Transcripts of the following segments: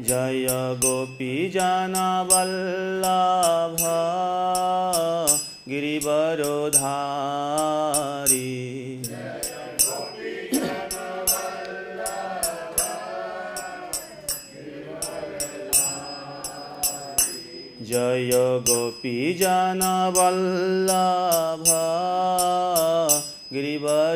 जय गोपीजनवल्लभ गिरिवरोधारी। जय गोपीजनवल्लभ गिरिवरोधारी।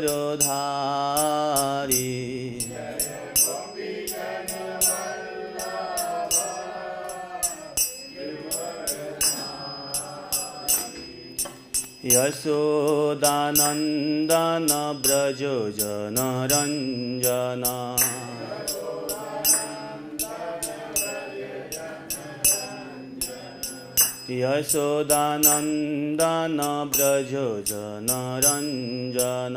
यशोदानन्दन व्रज जनरञ्जन। यशोदानन्दन व्रज जनरञ्जन।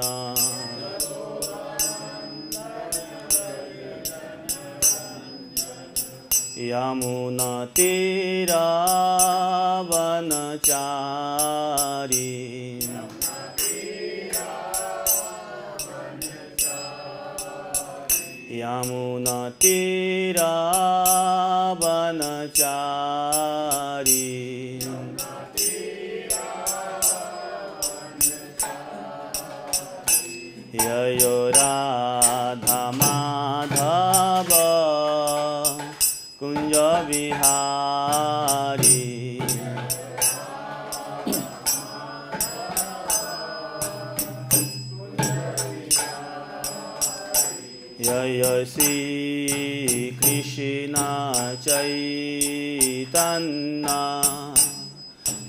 यमुनातीरावनचारी। यमुनातीरावनचारी। ययो राधा माधव कुंज विहारी। यय श्री कृष्ण चैतन्य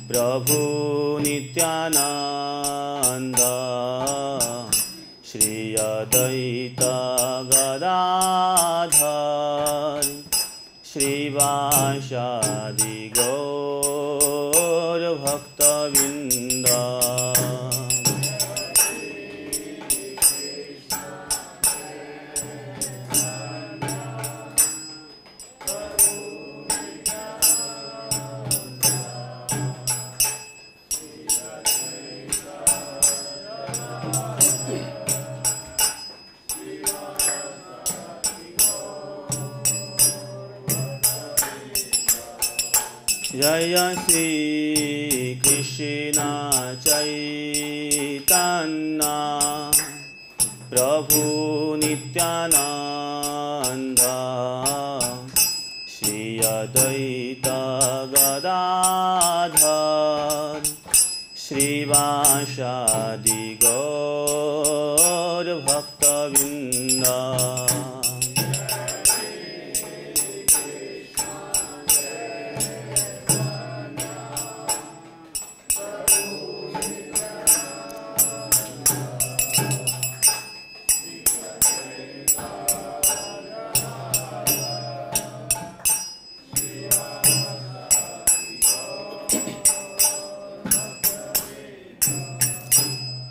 प्रभु नित्यानंद श्री अद्वैत गदाधर श्रीवासादि गौर भक्तवृंद। जय श्री कृष्ण चैतन्य प्रभु नित्यानंद श्री अद्वैत गदाधर श्रीवासादि गौर भक्तवृंद।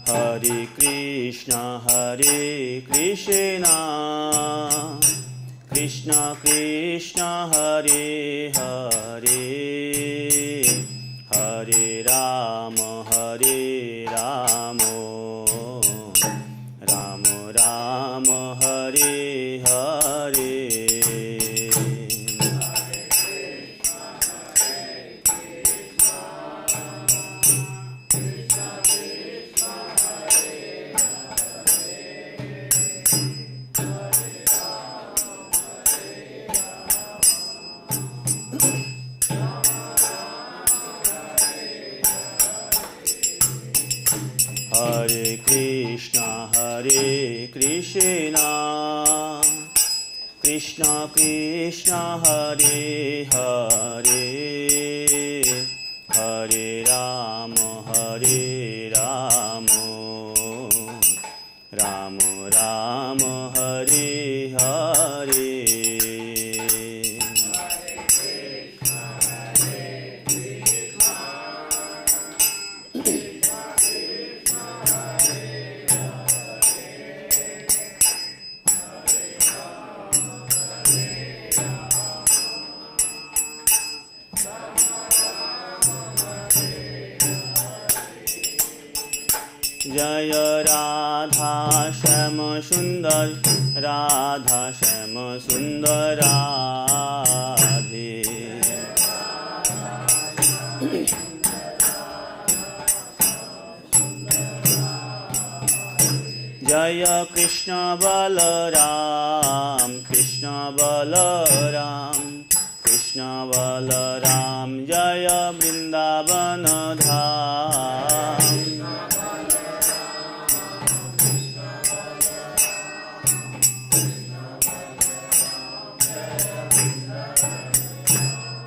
हरे कृष्ण कृष्ण कृष्ण हरे हरे हरे राम राम राम हरे हरे। हरे कृष्ण कृष्ण कृष्ण हरे हरे हरे राम राम राम हरे हरे। जय राधा श्याम सुंदर राधा श्याम सुंदर राधे। जय कृष्ण बलराम कृष्ण बलराम कृष्ण बलराम जय वृंदावन धाम।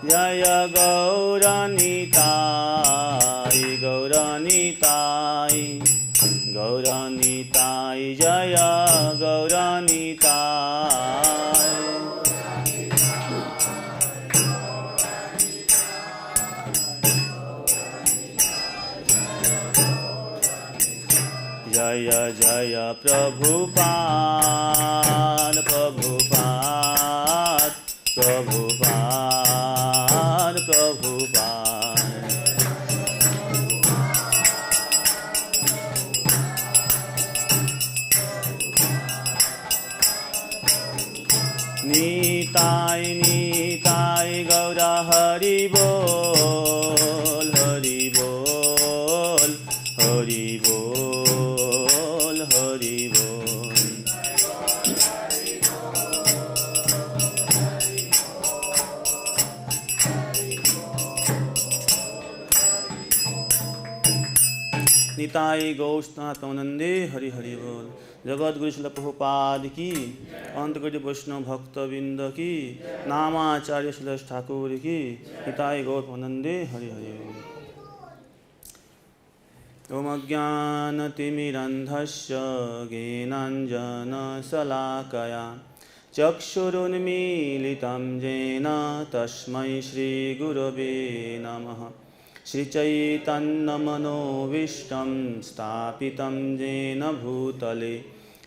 जय गौरनिताय गौरनिताय गौरनिताय जय गौरनिताय। जय जय प्रभुपाद प्रभुपाद प्रभुपाद प्रभुपाद। नीताय नीताय गौर हरि बोल हरि बोल हरि बोल हरि बोल। निताय गौष्णात्मनंदे हरि हरि बोल। जगत गुरु श्रील प्रभुपाद की, अंत गुरु वैष्णव भक्तबिंद की, नामाचार्य सुरेश ठाकुर की। निताय गौष्णात्मनंदे हरि हरि बोल। ओम अज्ञानतिमिरन्धस्य ज्ञानाञ्जनशलाकया चक्षुरुन्मीलितं येन तस्मै श्रीगुरवे नमः। श्रीचैतन्यमनोभीष्टं स्थापितं येन भूतले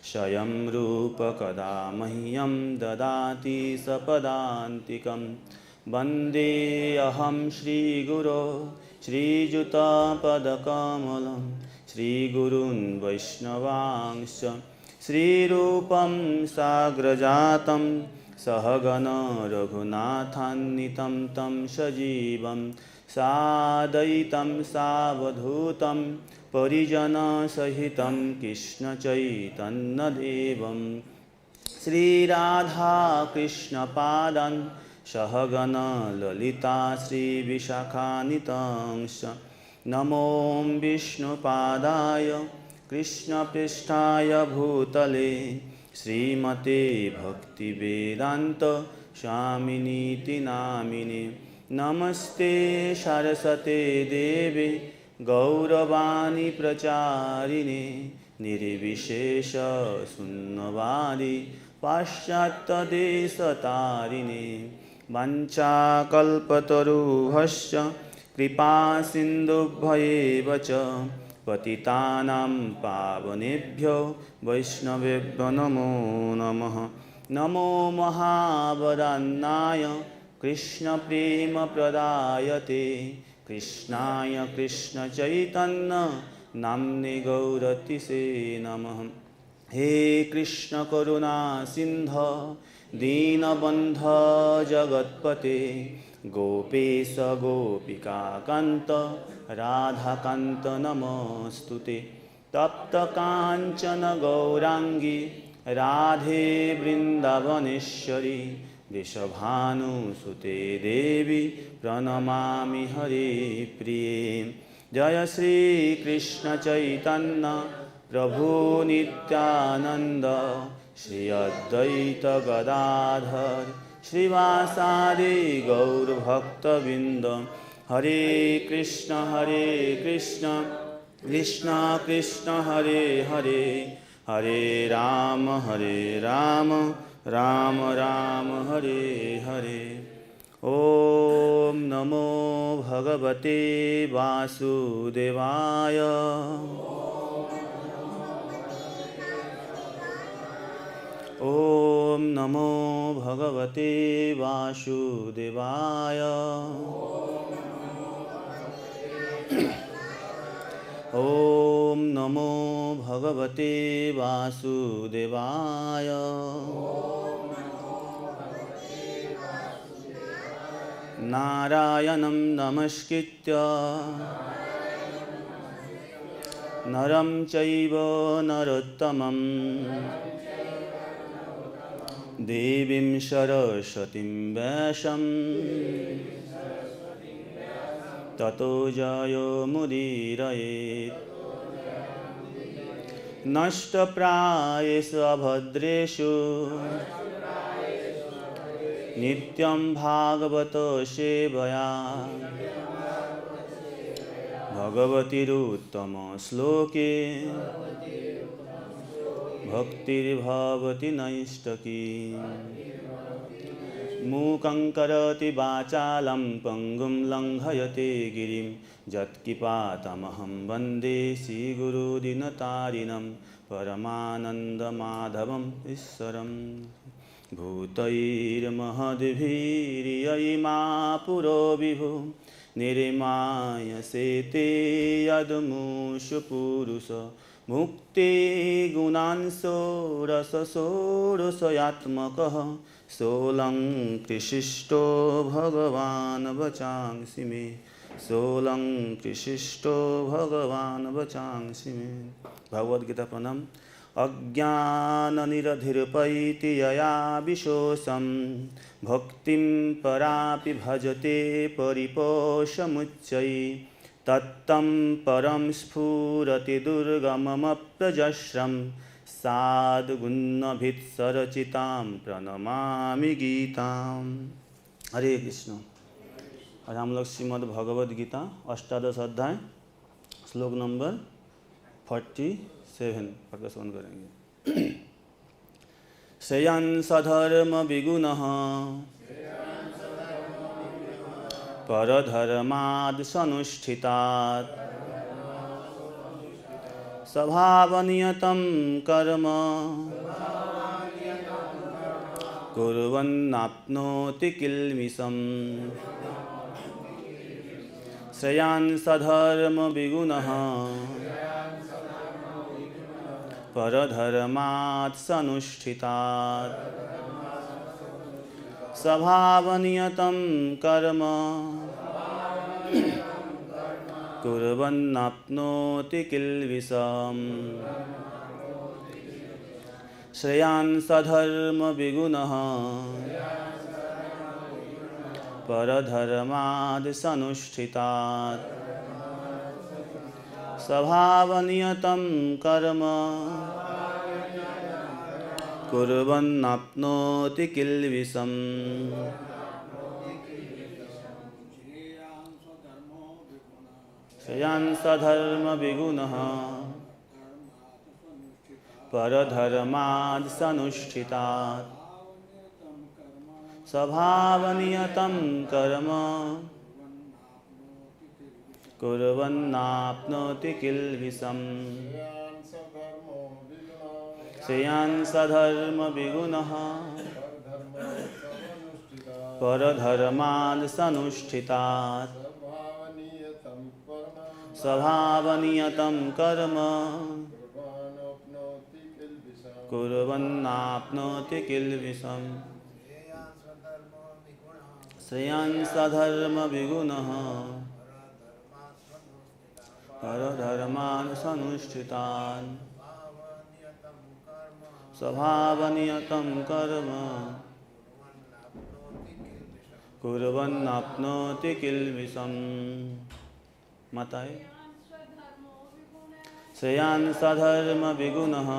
स्वयं रूप कदा मह्यं ददाति सपदान्तिकं। वन्देऽहं श्रीगुरो श्रीयुतपदकमलं श्रीगुरून् वैष्णवांश्च श्रीरूपं साग्रजातं सहगण रघुनाथान्वितं तं सजीवं साद्वैतं सावधूतं परिजनसहितं कृष्णचैतन्यदेवं श्रीराधाकृष्णपादान् सहगण ललिता श्रीविशाखान्वितांश्च। नमो विष्णुपादाय कृष्णपृष्ठाय भूतले श्रीमते भक्तिवेदान्त स्वामिनीति नामिने। नमस्ते सरस्वते देवे गौरवाणी प्रचारिणे निर्विशेष शून्यवादी पाश्चात्यदेशतारिणे। वाञ्छाकल्पतरुभ्यश्च कृपासिन्धुभ्येव च पतितानां पावनेभ्यो वैष्णवेभ्यो नमो नमः। नमो महावदन्नाय कृष्णप्रेमप्रदायते कृष्णाय कृष्णचैतन्य नाम्ने गौरतिसे नमः। हे कृष्ण करुणा सिन्धु दीनबन्धो जगत्पते गोपेश गोपिकान्त राधाकान्त नमोस्तुते। तप्त काञ्चन गौरांगी राधे वृन्दावनेश्वरी वृषभानुसुते देवी प्रणमामि हरे प्रिये। जय श्री कृष्ण चैतन्य प्रभु नित्यानंद श्री अद्वैत गदाधर श्रीवासादि गौरभक्तबिंद। हरे कृष्ण कृष्ण कृष्ण हरे हरे हरे राम राम राम हरे हरे। ओम नमो भगवते वासुदेवाय। ओम नमो भगवते वासुदेवाय। ओम नमो भगवते वासुदेवाय। नारायणं नमस्कृत्य नरं चैव नरोत्तमं देवीं सरस्वतीं व्यासं ततो जयमुदीरयेत्। नष्टप्रायेषु अभद्रेषु नित्यं भागवत सेवया भगवतीरुत्तम श्लोके भक्तिर्भवति नैष्टकी। मूकं करोति वाचालं पङ्गुं लङ्घयते गिरिं यत्किपातमहं वन्दे श्रीगुरुदीनतारिणं परमानन्दमाधवं ईश्वरम्। भूतैर्महद्भिर्ययिमा पुरो विभु निर्मायसेते यदमुषु पुरुष मुक्ति गुणांशो रसषोडशयात्मकः सोऽलङ्कृशिष्टो भगवान् वचांसि मे। सोऽलङ्कृशिष्टो भगवान् वचांसि मे। भगवद्गीता प्रणाम। अज्ञाननिरधिर्पैति यया विशोषं भक्तिं परापि भजते परिपोषमुच्चै तत्तं परं स्फुरति दुर्गममप्रजस्रं साधुगुणभित्सरचितां प्रणमामि गीतां। हरे कृष्ण। और हम लोग श्रीमद् भगवद गीता अष्टादश अध्याय श्लोक नंबर 47 प्रदर्शन करेंगे। श्रेयांस धर्म विगुणः परधर्माद् सनुष्ठितात् स्वभावनियतं कर्म कुर्वन्नाप्नोति किल्बिषम्। श्रेयांस धर्म विगुणः परधर्मात् सनुष्ठितात् स्वभावनियतं कर्म कुर्वन्नाप्नोति किल्बिषम्। श्रेयांस धर्म विगुणः परधर्माद् सनुष्ठितात् स्वभावनियतं कर्म कुर्वन्नाप्नोति किल्बिषम्। श्रेयांस धर्म विगुणः परधर्माद् सनुष्ठितात् स्वभावनियतं कर्म कुर्वन्नाप्नोति किल्बिषम्। श्रेयांस धर्म विगुणः परधर्माद् सनुष्ठितात् स्वभावनियतं कर्म कुर्वन्नाप्नोति किल्बिषम्। श्रेयांस धर्म विगुणः परधर्माद् सनुष्ठितात् स्वभावनियतं कर्म कुर्वन्नाप्नोति किल्बिषम्। माताए श्रेयांस धर्म विगुणः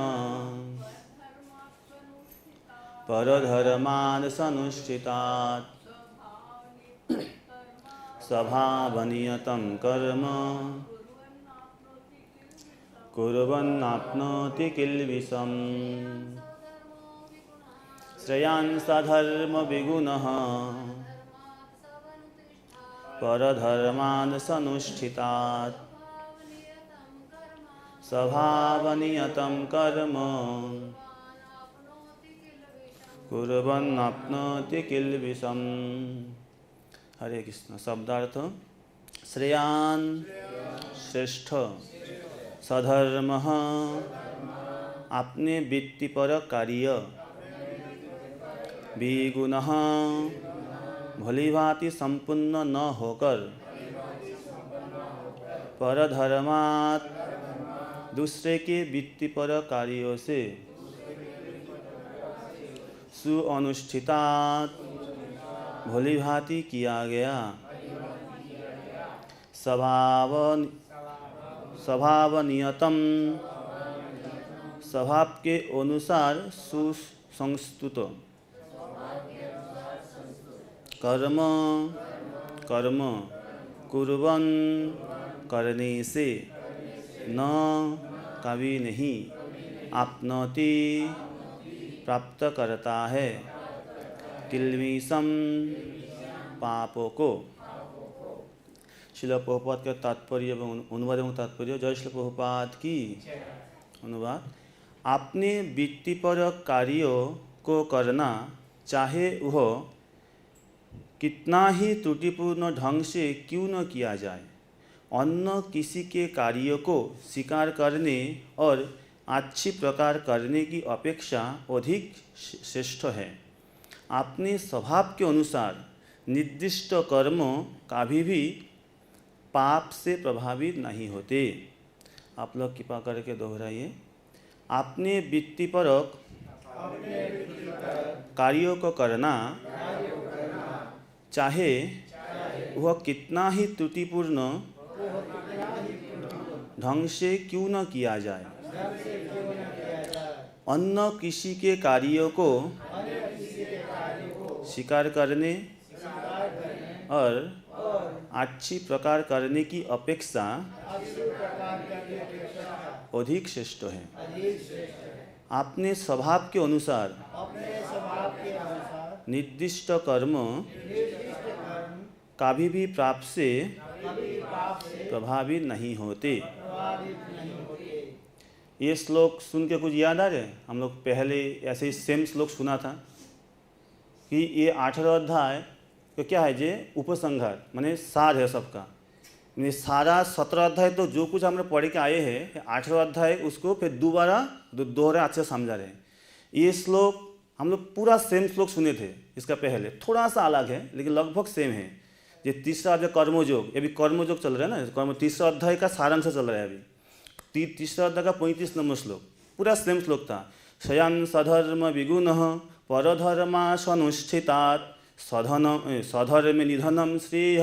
परधर्माद् सनुष्ठितात् स्वभावनियतं कर्म कुर्वन्नाप्नोति किल्बिषम्। श्रेयांस धर्म विगुणः परधर्माद् सनुष्ठितात् स्वभावनियतं कर्म कुर्वन्नाप्नोति किल्बिषम्। हरे कृष्ण। शब्दार्थ श्रेयान् श्रेष्ठ, सधर्मः अपने वृत्तिपर कार्य विगुणः भलीभांति संपूर्ण न होकर परधर्मात् दूसरे के वृत्तिपर कार्यों से सुअनुष्ठितात् भलीभांति किया गया स्वभावनियतम स्वभाव के अनुसार सुसंस्तुत कर्म कुर्बन करने से न कभी नहीं आपनोति प्राप्त करता है किल्विषम पापों को। श्रील प्रभुपाद का तात्पर्य एवं अनुवाद एवं तात्पर्य। जय श्रील प्रभुपाद की। अनुवाद। अपने वृत्तिपर कार्यों को करना चाहे वह कितना ही त्रुटिपूर्ण ढंग से क्यों न किया जाए, अन्य किसी के कार्यों को स्वीकार करने और अच्छी प्रकार करने की अपेक्षा अधिक श्रेष्ठ है। अपने स्वभाव के अनुसार निर्दिष्ट कर्म कभी भी पाप से प्रभावित नहीं होते। आप लोग कृपा करके दोहराइए। अपने वृत्तिपरक कार्यों को करना चाहे वह कितना ही त्रुटिपूर्ण ढंग से क्यों न किया जाए, अन्य किसी के कार्यों को स्वीकार करने और अच्छी प्रकार करने की अपेक्षा अधिक श्रेष्ठ है। अपने स्वभाव के अनुसार निर्दिष्ट कर्म कभी भी पाप से प्रभावित नहीं होते। ये श्लोक सुन के कुछ याद आ रहे? हम लोग पहले ऐसे ही सेम श्लोक सुना था कि ये 18 अध्याय तो क्या है, जे उपसंहार माने सार है सबका। ये सारा 17 अध्याय तो जो कुछ हमने पढ़ के आए हैं, 18 अध्याय उसको फिर दोबारा दोहरा अच्छे समझा रहे हैं। ये श्लोक हम लोग पूरा सेम श्लोक सुने थे, इसका पहले थोड़ा सा अलग है लेकिन लगभग सेम है। ये तीसरा अध्याय कर्मयोग, अभी कर्मयोग चल रहा है ना, कर्म तीसरा अध्याय का सारांश चल रहा है अभी। तीसरा अध्याय का 35 नंबर श्लोक पूरा सेम श्लोक था। शयन सधर्म विगुणः परधर्मासनुष्ठितात् सधर्म निधनम श्रेय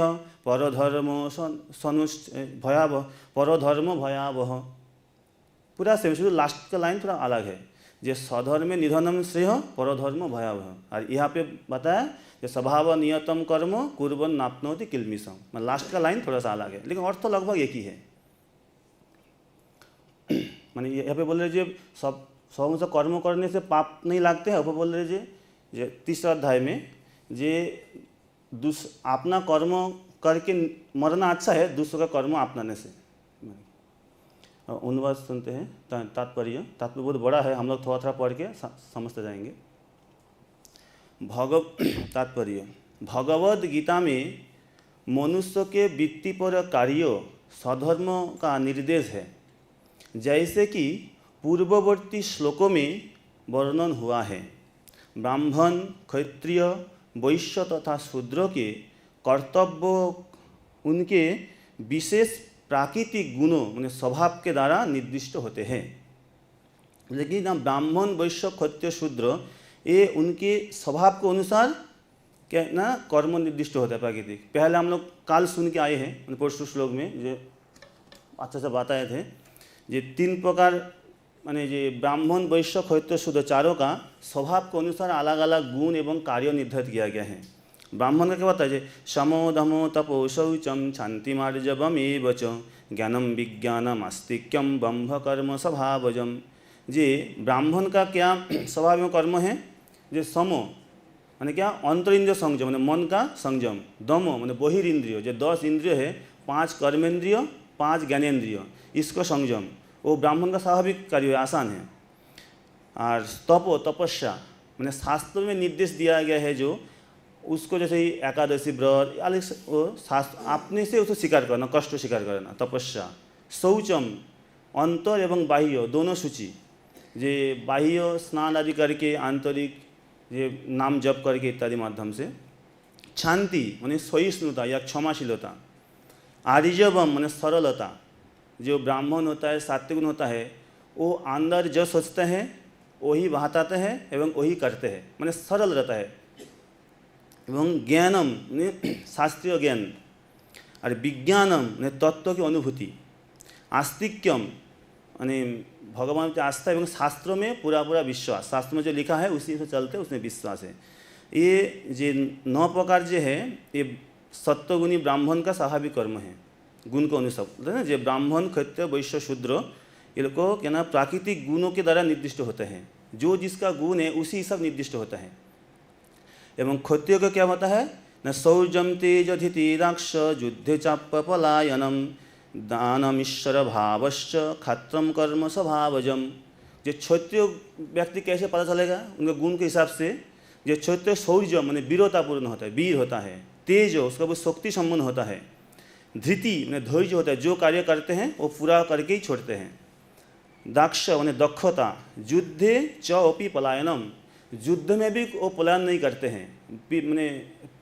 परधर्म भयावह। पूरा सेम, शुद्ध लास्ट का लाइन थोड़ा अलग है। जे सधर्म निधनम श्रेय परधर्म भयावह। और यहाँ पे बताया कि स्वभाव नियतम कर्म कुर्बन नाप्नोति किल्मिषम। लास्ट का लाइन थोड़ा सा अलग है लेकिन अर्थ तो लगभग एक ही है। माने यहाँ पे बोल रहे जे सब कर्म करने से पाप नहीं लगते हैं। बोल रहे जे तीसरा अध्याय में जे अपना कर्म करके मरना अच्छा है दूसरों का कर्म अपनाने से। अनुवाद सुनते हैं। तात्पर्य बहुत बड़ा है, हम लोग थोड़ा थोड़ा पढ़ के समझते जाएंगे। तात्पर्य भगवद गीता में मनुष्य के वृत्तिपर कार्यों सधर्म का निर्देश है, जैसे कि पूर्ववर्ती श्लोकों में वर्णन हुआ है। ब्राह्मण, क्षत्रिय, वैश्य तथा शूद्र के कर्तव्य उनके विशेष प्राकृतिक गुणों माने स्वभाव के द्वारा निर्दिष्ट होते हैं। लेकिन ना ब्राह्मण, वैश्य, क्षत्रिय, शूद्र ये उनके स्वभाव के अनुसार क्या ना कर्म निर्दिष्ट होता है प्राकृतिक। पहले हम लोग काल सुन के आए हैं परसों श्लोक में जो अच्छा से बताए थे। ये 3 प्रकार माने जे ब्राह्मण, वैश्य, क्षत्रिय, शूद्र चारों का स्वभाव के अनुसार अलग अलग गुण एवं कार्य निर्धारित किया गया है। ब्राह्मण का क्या बताया जे शमो दमो तपो शौचम शांतिमार्जवमेव च ज्ञानम विज्ञानम आस्तिक्यम ब्रह्म कर्म स्वभावजम। जे ब्राह्मण का क्या स्वभाव में कर्म है, जे समो माने क्या अंतर इंद्रिय संयम माने मन का संयम, दमो माने बहिर्ंद्रिय जो 10 इंद्रिय है, 5 कर्मेंद्रिय, 5 ज्ञानेंद्रिय, इसको संयम वो ब्राह्मण का स्वाभाविक कार्य है, आसान है। और तपो तपस्या माने शास्त्र में निर्देश दिया गया है जो उसको जैसे ही एकादशी व्रत अलग वो शास्त्र अपने से उसको स्वीकार करना, कष्ट स्वीकार करना, तपस्या। शौचम अंतर एवं बाह्य दोनों सूची, जे बाह्य स्नान आदि करके आंतरिक जे नाम जप करके इत्यादि माध्यम से, शांति माने सहिष्णुता या क्षमाशीलता, आर्जवम माने सरलता, जो ब्राह्मण होता है सात्विक गुण होता है वो अंदर जो सोचते हैं वही बहाते हैं एवं वही करते हैं, माने सरल रहता है। एवं ज्ञानम माने शास्त्रीय ज्ञान, और विज्ञानम माने तत्व की अनुभूति, आस्तिक्यम माने भगवान की आस्था एवं शास्त्रों में पूरा पूरा विश्वास, शास्त्र में जो लिखा है उसी से चलते उसमें विश्वास है। ये जे 9 प्रकार जो है ये सत्वगुणी ब्राह्मण का स्वाभाविक कर्म है, गुण को अनुसार ना। जो ब्राह्मण क्षत्रिय वैश्य शूद्र ये लोग को क्या ना प्राकृतिक गुणों के द्वारा निर्दिष्ट होते हैं, जो जिसका गुण है उसी सब निर्दिष्ट होता है। एवं क्षत्रिय का क्या होता है न शौर्यम तेज धीतिराक्ष युद्धे चाप पलायनम दानम ईश्वर भावश्च खात्रम कर्म स्वभावजम। जो क्षत्रिय व्यक्ति कैसे पता चलेगा उनके गुण के हिसाब से, जो क्षत्रिय शौर्य माने वीरतापूर्ण होता है, वीर होता है, तेज उसका वो शक्ति संपन्न होता है, धृति माने धैर्य होता है, जो कार्य करते हैं वो पूरा करके ही छोड़ते हैं, दाक्ष माने दक्षता, युद्धे च अपि पलायनम युद्ध में भी वो पलायन नहीं करते हैं, माने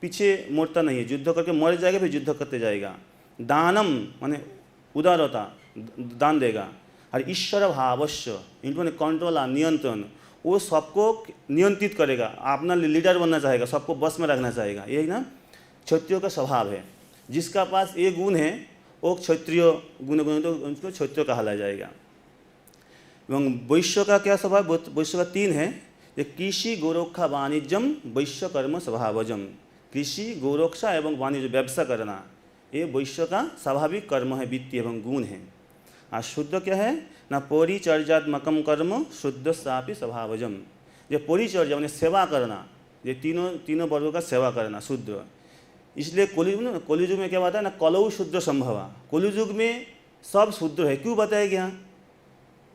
पीछे मुड़ता नहीं है, युद्ध करके मर जाएगा फिर युद्ध करते जाएगा, दानम माने उदारता दान देगा, और ईश्वर भावश्य इनको कंट्रोल नियंत्रण, वो सबको नियंत्रित करेगा, अपना लीडर बनना चाहेगा, सबको बस में रखना चाहेगा। ये ना क्षत्रिय का स्वभाव है, जिसका पास ये गुण है वो क्षत्रिय गुण तो उनको क्षत्रिय कहा जाएगा। एवं वैश्य का क्या स्वभाव, वैश्य का 3 है, ये कृषि गोरक्षा वाणिज्यम वैश्य कर्म स्वभावजम। कृषि गोरक्षा एवं वाणिज्य व्यवसाय करना ये वैश्य का स्वाभाविक कर्म है, वित्तीय एवं गुण है। और शुद्ध क्या है ना परिचर्यात्मकम कर्म शुद्ध सापि स्वभावजम। ये परिचर्या माने सेवा करना, ये तीनों वर्गों का सेवा करना शुद्ध। इसलिए कलियुग में क्या बताया ना कलौ शुद्ध संभवा, कलियुग में सब शुद्ध है। क्यों बताया गया?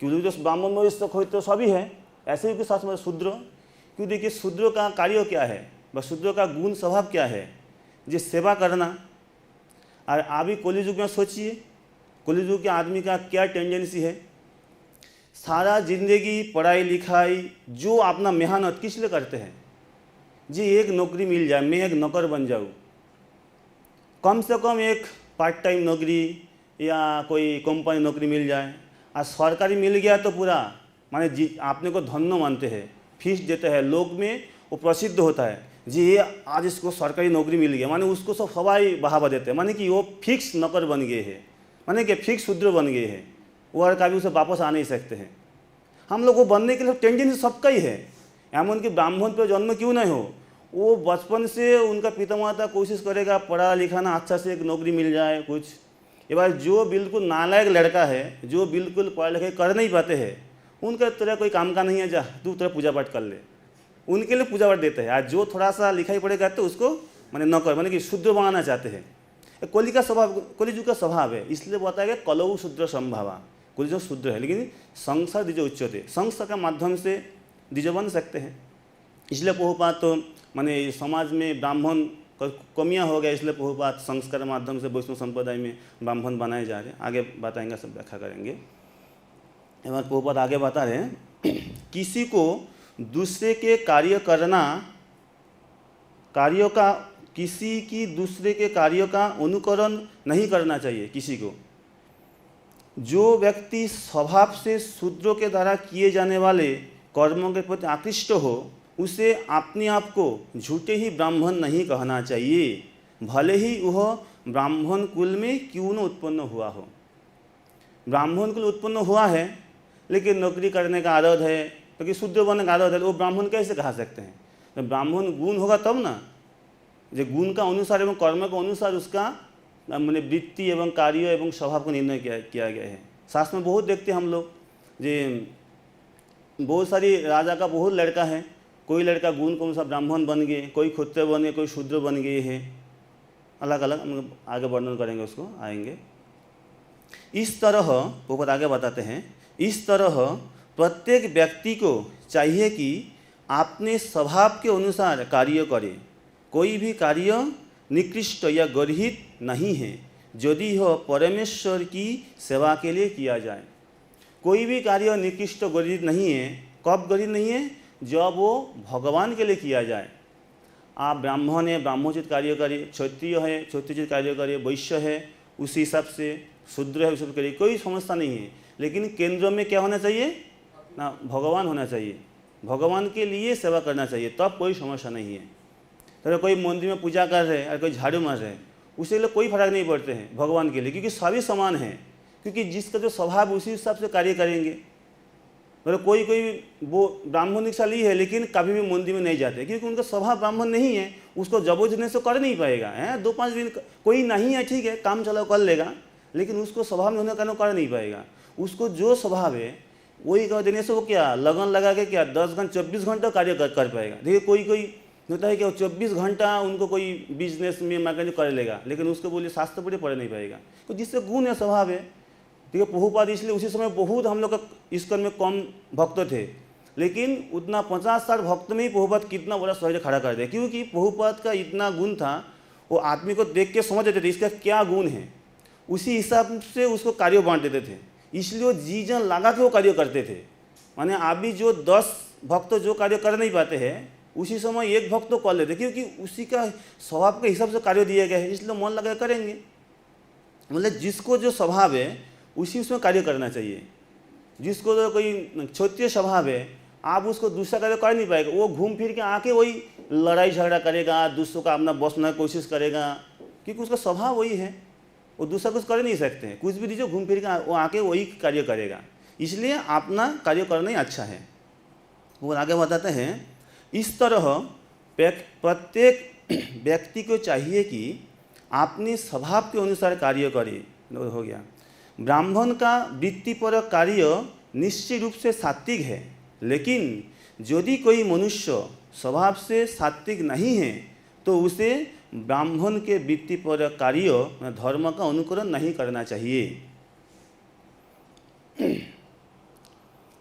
क्योंकि तो ब्राह्मण वैश्य तो सभी है, ऐसे ही साथ में शूद्र। क्यों? देखिए शूद्र का कार्य क्या है, बस शूद्र का गुण स्वभाव क्या है, जो सेवा करना। और अभी कलियुग में सोचिए कलियुग के आदमी का क्या टेंडेंसी है, सारा जिंदगी पढ़ाई लिखाई जो अपना मेहनत किस लिए करते हैं, जी एक नौकरी मिल जाए, मैं एक नौकर बन जाऊँ, कम से कम एक पार्ट टाइम नौकरी या कोई कंपनी नौकरी मिल जाए। और सरकारी मिल गया तो पूरा माने जी आपने को धन्य मानते हैं, फीस देते हैं, लोग में वो प्रसिद्ध होता है, जी ये आज इसको सरकारी नौकरी मिल गया, माने उसको सब सवाई बढ़ावा देते हैं, माने कि वो फिक्स नौकर बन गए हैं, माने कि फिक्स शूद्र बन गए हैं, वो और कभी उसे वापस आ नहीं सकते हैं। हम लोग वो बनने के लिए टेंडेंसी सबका ही है, एमन कि ब्राह्मण पर जन्म क्यों नहीं हो, वो बचपन से उनका पिता माता कोशिश करेगा पढ़ा लिखाना अच्छा से एक नौकरी मिल जाए कुछ। ये बार जो बिल्कुल नालायक लड़का है, जो बिल्कुल पढ़ाई लिखाई कर नहीं पाते हैं, उनका तेरा कोई काम का नहीं है, जा तू तेरा पूजा पाठ कर ले, उनके लिए पूजा पाठ देते हैं। आज जो थोड़ा सा लिखाई पढ़े करते उसको माने नौकर माने कि शूद्र बनाना चाहते हैं। कलि का स्वभाव, कलिजुग का स्वभाव है, इसलिए बताया गया कलौ शूद्र संभावा। कलिजुग शूद्र है लेकिन संसार द्विज उच्चते, संसार के माध्यम से द्विज बन सकते हैं। इसलिए प्रभुपाद तो माने समाज में ब्राह्मण कमियां हो गया, इसलिए प्रभुपाद संस्कार के माध्यम से वैष्णव संप्रदाय में ब्राह्मण बनाए जा रहे हैं। आगे बताएंगे, सब व्याख्या करेंगे। एवं प्रभुपाद आगे बता रहे हैं किसी को दूसरे के कार्य करना, कार्यों का किसी की दूसरे के कार्यों का अनुकरण नहीं करना चाहिए। किसी को जो व्यक्ति स्वभाव से शूद्रों के द्वारा किए जाने वाले कर्मों के प्रति आकृष्ट हो, उसे अपने आप को झूठे ही ब्राह्मण नहीं कहना चाहिए, भले ही वह ब्राह्मण कुल में क्यों न उत्पन्न हुआ हो। ब्राह्मण कुल उत्पन्न हुआ है लेकिन नौकरी करने का आदत है, क्योंकि शूद्र बनने का आदत है, वो ब्राह्मण कैसे कहा सकते हैं? तो ब्राह्मण गुण होगा तब ना, जो गुण का अनुसार एवं कर्म के अनुसार उसका मैंने वृत्ति एवं कार्य एवं स्वभाव का निर्णय किया गया है। शास्त्र में बहुत देखते हैं हम लोग, जे बहुत सारी राजा का बहुत लड़का है, कोई लड़का गुण के अनुसार ब्राह्मण बन गए, कोई क्षत्रिय बन गए, कोई शूद्र बन गए हैं, अलग अलग। हम आगे वर्णन करेंगे, उसको आएंगे। इस तरह ऊपर आगे बताते हैं, इस तरह प्रत्येक व्यक्ति को चाहिए कि अपने स्वभाव के अनुसार कार्य करे। कोई भी कार्य निकृष्ट या गर्हित नहीं है, यदि यह परमेश्वर की सेवा के लिए किया जाए। कोई भी कार्य निकृष्ट गणित नहीं है। कब गणित नहीं है? जब वो भगवान के लिए किया जाए। आप ब्राह्मण है, ब्राह्मणोचित कार्य करिए, क्षत्रिय है क्षत्रियोचित कार्य करिए, वैश्य है उसी हिसाब से, शूद्र है उस हिसाब करिए, कोई समस्या नहीं है। लेकिन केंद्र में क्या होना चाहिए ना? भगवान होना चाहिए। भगवान के लिए सेवा करना चाहिए, तब कोई समस्या नहीं है। तो कोई मंदिर में पूजा कर रहे हैं और कोई झाड़ू मार रहे हैं, उसके लिए कोई फर्क नहीं पड़ते हैं भगवान के लिए, क्योंकि सभी समान हैं। क्योंकि जिसका जो स्वभाव उसी हिसाब से कार्य करेंगे। मतलब कोई वो ब्राह्मण दीक्षा ली है लेकिन कभी भी मंदिर में नहीं जाते, क्योंकि उनका स्वभाव ब्राह्मण नहीं है। उसको जबरदस्ती से कर नहीं पाएगा है। 2-5 दिन कोई नहीं है, ठीक है, काम चलाओ कर लेगा, लेकिन उसको स्वभाव में होने कारण कर नहीं पाएगा। उसको जो स्वभाव है वही कर देने से वो क्या लगन लगा के क्या 10 घंटा 24 घंटा कार्य कर पाएगा। देखिए कोई होता है कि 24 घंटा उनको कोई बिजनेस में मार्केट कर लेगा, लेकिन उसको बोलिए शास्त्र पूरे पढ़ नहीं पाएगा। तो जिससे गुण है, स्वभाव है। ठीक है, प्रभुपाद इसलिए उसी समय बहुत हम लोग का इस्कॉन में कम भक्त थे, लेकिन उतना 50-60 भक्त में ही प्रभुपाद कितना बड़ा सहज खड़ा कर दिया, क्योंकि प्रभुपाद का इतना गुण था। वो आदमी को देख के समझ देते थे इसका क्या गुण है, उसी हिसाब से उसको कार्य बांट देते थे। इसलिए वो जी जान लगा के वो कार्य करते थे। माने अभी जो 10 भक्त जो कार्य कर नहीं पाते हैं, उसी समय 1 भक्त तो कर लेते, क्योंकि उसी का स्वभाव के हिसाब से कार्य दिया गया है, इसलिए मन लगा करेंगे। मतलब जिसको जो स्वभाव है उसी उसमें कार्य करना चाहिए। जिसको तो कोई क्षत्रिय स्वभाव है, आप उसको दूसरा कार्य कर नहीं पाएगा। वो घूम फिर के आके वही लड़ाई झगड़ा करेगा, दूसरों का अपना बस बनाने की कोशिश करेगा, क्योंकि उसका स्वभाव वही है। वो दूसरा कुछ कर नहीं सकते हैं, कुछ भी दीजिए घूम फिर के वो आके वही कार्य करेगा। इसलिए अपना कार्य करना ही अच्छा है। वो आगे बताते हैं, इस तरह प्रत्येक व्यक्ति को चाहिए कि अपने स्वभाव के अनुसार कार्य करे। हो गया। ब्राह्मण का वृत्तिपर कार्य निश्चित रूप से सात्विक है, लेकिन यदि कोई मनुष्य स्वभाव से सात्विक नहीं है तो उसे ब्राह्मण के वृत्तिपर कार्य धर्म का अनुकरण नहीं करना चाहिए।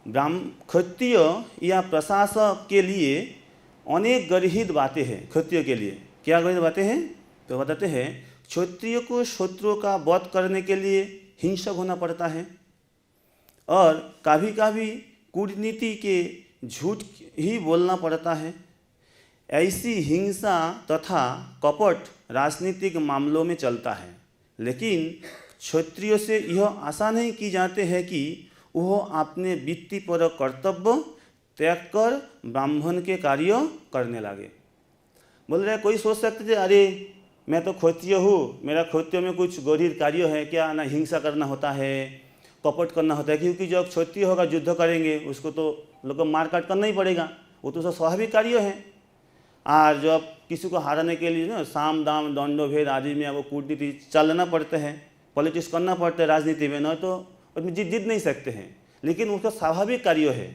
क्षत्रिय या प्रशासक के लिए अनेक गर्हित बातें हैं। क्षत्रिय के लिए क्या गर्हित बातें हैं? तो बताते हैं, क्षत्रिय को शत्रुओं का वध करने के लिए हिंसक होना पड़ता है, और कभी कभी कूटनीति के झूठ ही बोलना पड़ता है। ऐसी हिंसा तथा कपट राजनीतिक मामलों में चलता है, लेकिन क्षत्रियों से यह आशा नहीं की जाते हैं कि वह अपने वृत्तिपर कर्तव्य त्याग कर ब्राह्मण के कार्य करने लगे। बोल रहे कोई सोच सकते थे अरे मैं तो क्षत्रिय हूँ, मेरा क्षत्रिय में कुछ गरीब कार्य है क्या? ना हिंसा करना होता है, कपट करना होता है, क्योंकि जब क्षत्रिय होगा युद्ध करेंगे उसको तो लोग को मार काट करना ही पड़ेगा, वो तो स्वाभाविक कार्य है। और जब किसी को हराने के लिए ना साम दाम दंडो भेद आदि में वो कूटनीति चलना पड़ते हैं, पॉलिटिक्स करना पड़ता है राजनीति में, न तो उसमें जीत नहीं सकते हैं। लेकिन उसका स्वाभाविक कार्य है।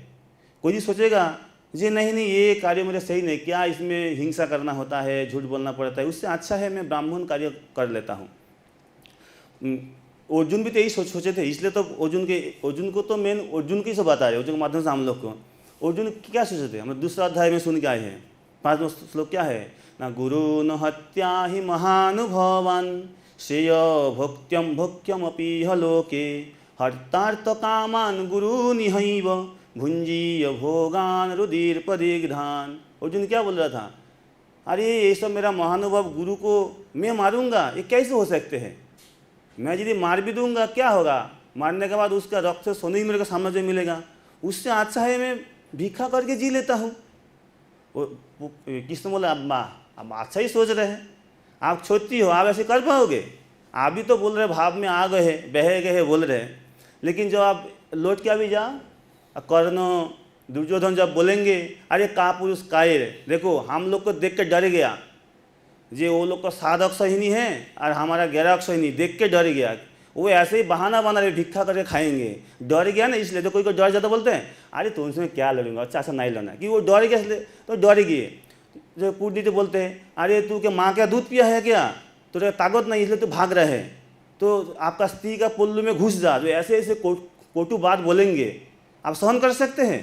कोई सोचेगा जी नहीं ये कार्य मेरे सही नहीं, क्या इसमें हिंसा करना होता है, झूठ बोलना पड़ता है, उससे अच्छा है मैं ब्राह्मण कार्य कर लेता हूँ। अर्जुन भी तो यही सोचे थे, इसलिए तो अर्जुन को तो मेन अर्जुन की से बता रहे, अर्जुन के माध्यम से हम लोग को। अर्जुन क्या सोचे थे? हम दूसरा अध्याय में सुन के आए हैं। 5वां श्लोक क्या है ना? गुरु न हत्या ही महानुभावान श्रेय भोक्त्यम भोक्यमपि लोके हर्तार्थ कामान गुरु निहैव भुंजीय भोगान रुधिर पदिग्धान। अर्जुन क्या बोल रहा था? अरे ये सब मेरा महानुभाव गुरु को मैं मारूंगा, ये कैसे हो सकते हैं? मैं यदि मार भी दूंगा क्या होगा? मारने के बाद उसका रक्त से सोने ही मेरे को साम्राज्य मिलेगा, उससे अच्छा है मैं भिक्षा करके जी लेता हूँ। किसने बोला? अब्बा अब अच्छा ही सोच रहे हैं, आप क्षत्रिय हो, आप ऐसे कर पाओगे? आप भी तो बोल रहे भाव में आ गए, बह गए बोल रहे, लेकिन जब आप लौट के भी जाओ, कर्ण दुर्योधन जब बोलेंगे अरे का पुरुष कायर, देखो हम लोग को देख के डर गया, जे वो लोग का 7 अक्षयहिनी है और हमारा 11 अक्षयहिनी, देख के डर गया। वो ऐसे ही बहाना बना रहे भिक्षा करके खाएंगे, डर गया ना, इसलिए तो कोई डर जाता बोलते हैं अरे तो उनसे क्या लड़ूंगा, अच्छा अच्छा नहीं लड़ना, कि वो डर गया इसलिए तो डर गए। जो कूटनीति बोलते हैं अरे तू क्या माँ क्या दूध पिया है क्या, तो ताकत नहीं इसलिए तू भाग रहे हैं, तो आपका स्त्री का पुल्लू में घुस जा, जो ऐसे ऐसे कोटू बात बोलेंगे आप सहन कर सकते हैं?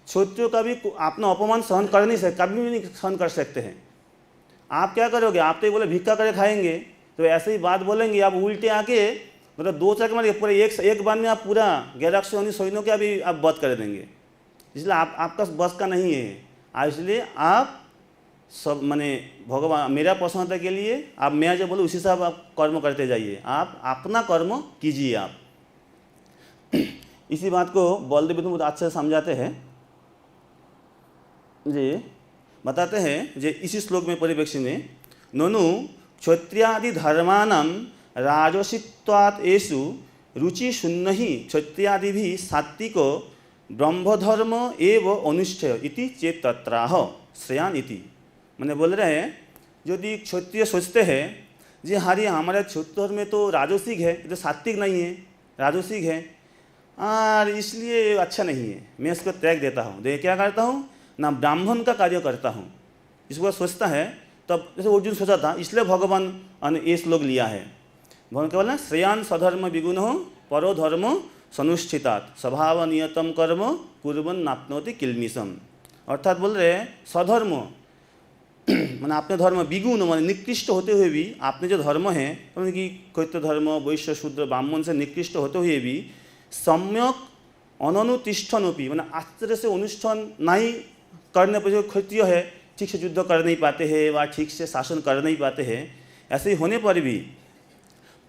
क्षत्रियों का भी अपना अपमान सहन कर नहीं सकते, कभी भी नहीं सहन कर सकते हैं। आप क्या करोगे? आप तो बोले भिक्षा करके खाएंगे, तो ऐसे ही बात बोलेंगे, आप उल्टे आके मतलब 2-4 के मारे पूरे एक बार में आप पूरा 1100 सैन्यों के अभी आप वध कर देंगे। इसलिए आपका बस का नहीं है। इसलिए आप सब माने भगवान मेरा प्रसन्नता के लिए आप मैं जो बोलूँ उसी हिसाब आप कर्म करते जाइए, आप अपना कर्म कीजिए आप। इसी बात को बलदेव बहुत अच्छे से समझाते हैं जी, बताते हैं जे इसी श्लोक में परिप्रेक्षी में ननु क्षत्रियादि धर्मानां राजसित्वात् एषु रुचि शून्य ही क्षत्रियादि भी सात्विको ब्रह्मधर्म एव अनुष्ठेय इति चेत तत्राह श्रेयान इति। मैंने बोल रहे हैं यदि क्षत्रिय सोचते हैं जी हरी हमारे क्षत्रिय में तो राजसिक है, तो सात्विक नहीं है, राजसिक है और इसलिए अच्छा नहीं है, मैं इसको त्याग देता हूँ। तो क्या करता हूँ ना ब्राह्मण का कार्य करता हूँ, इसको सोचता है। तब जैसे अर्जुन सोचा था, इसलिए भगवान ये श्लोक लिया है। भगवान क्या बोला, श्रेयान स्वधर्म विगुण हो परो धर्म सनुष्ठितात स्वभाव नियतम कर्म कुर्बन नाप्नोति किल्मिषम। अर्थात बोल रहे हैं स्वधर्म मैंने अपने धर्म विगुण माने निकृष्ट होते हुए भी आपने जो धर्म है उनकी क्षत्रिय धर्म वैश्य शूद्र ब्राह्मण से निकृष्ट होते हुए भी सम्यक अननुतिष्ठनोपि मैंने आश्चर्य से अनुष्ठान नहीं करने पर जो क्षत्रिय है ठीक से युद्ध कर नहीं पाते हैं व ठीक से शासन कर नहीं पाते हैं, ऐसे ही होने पर भी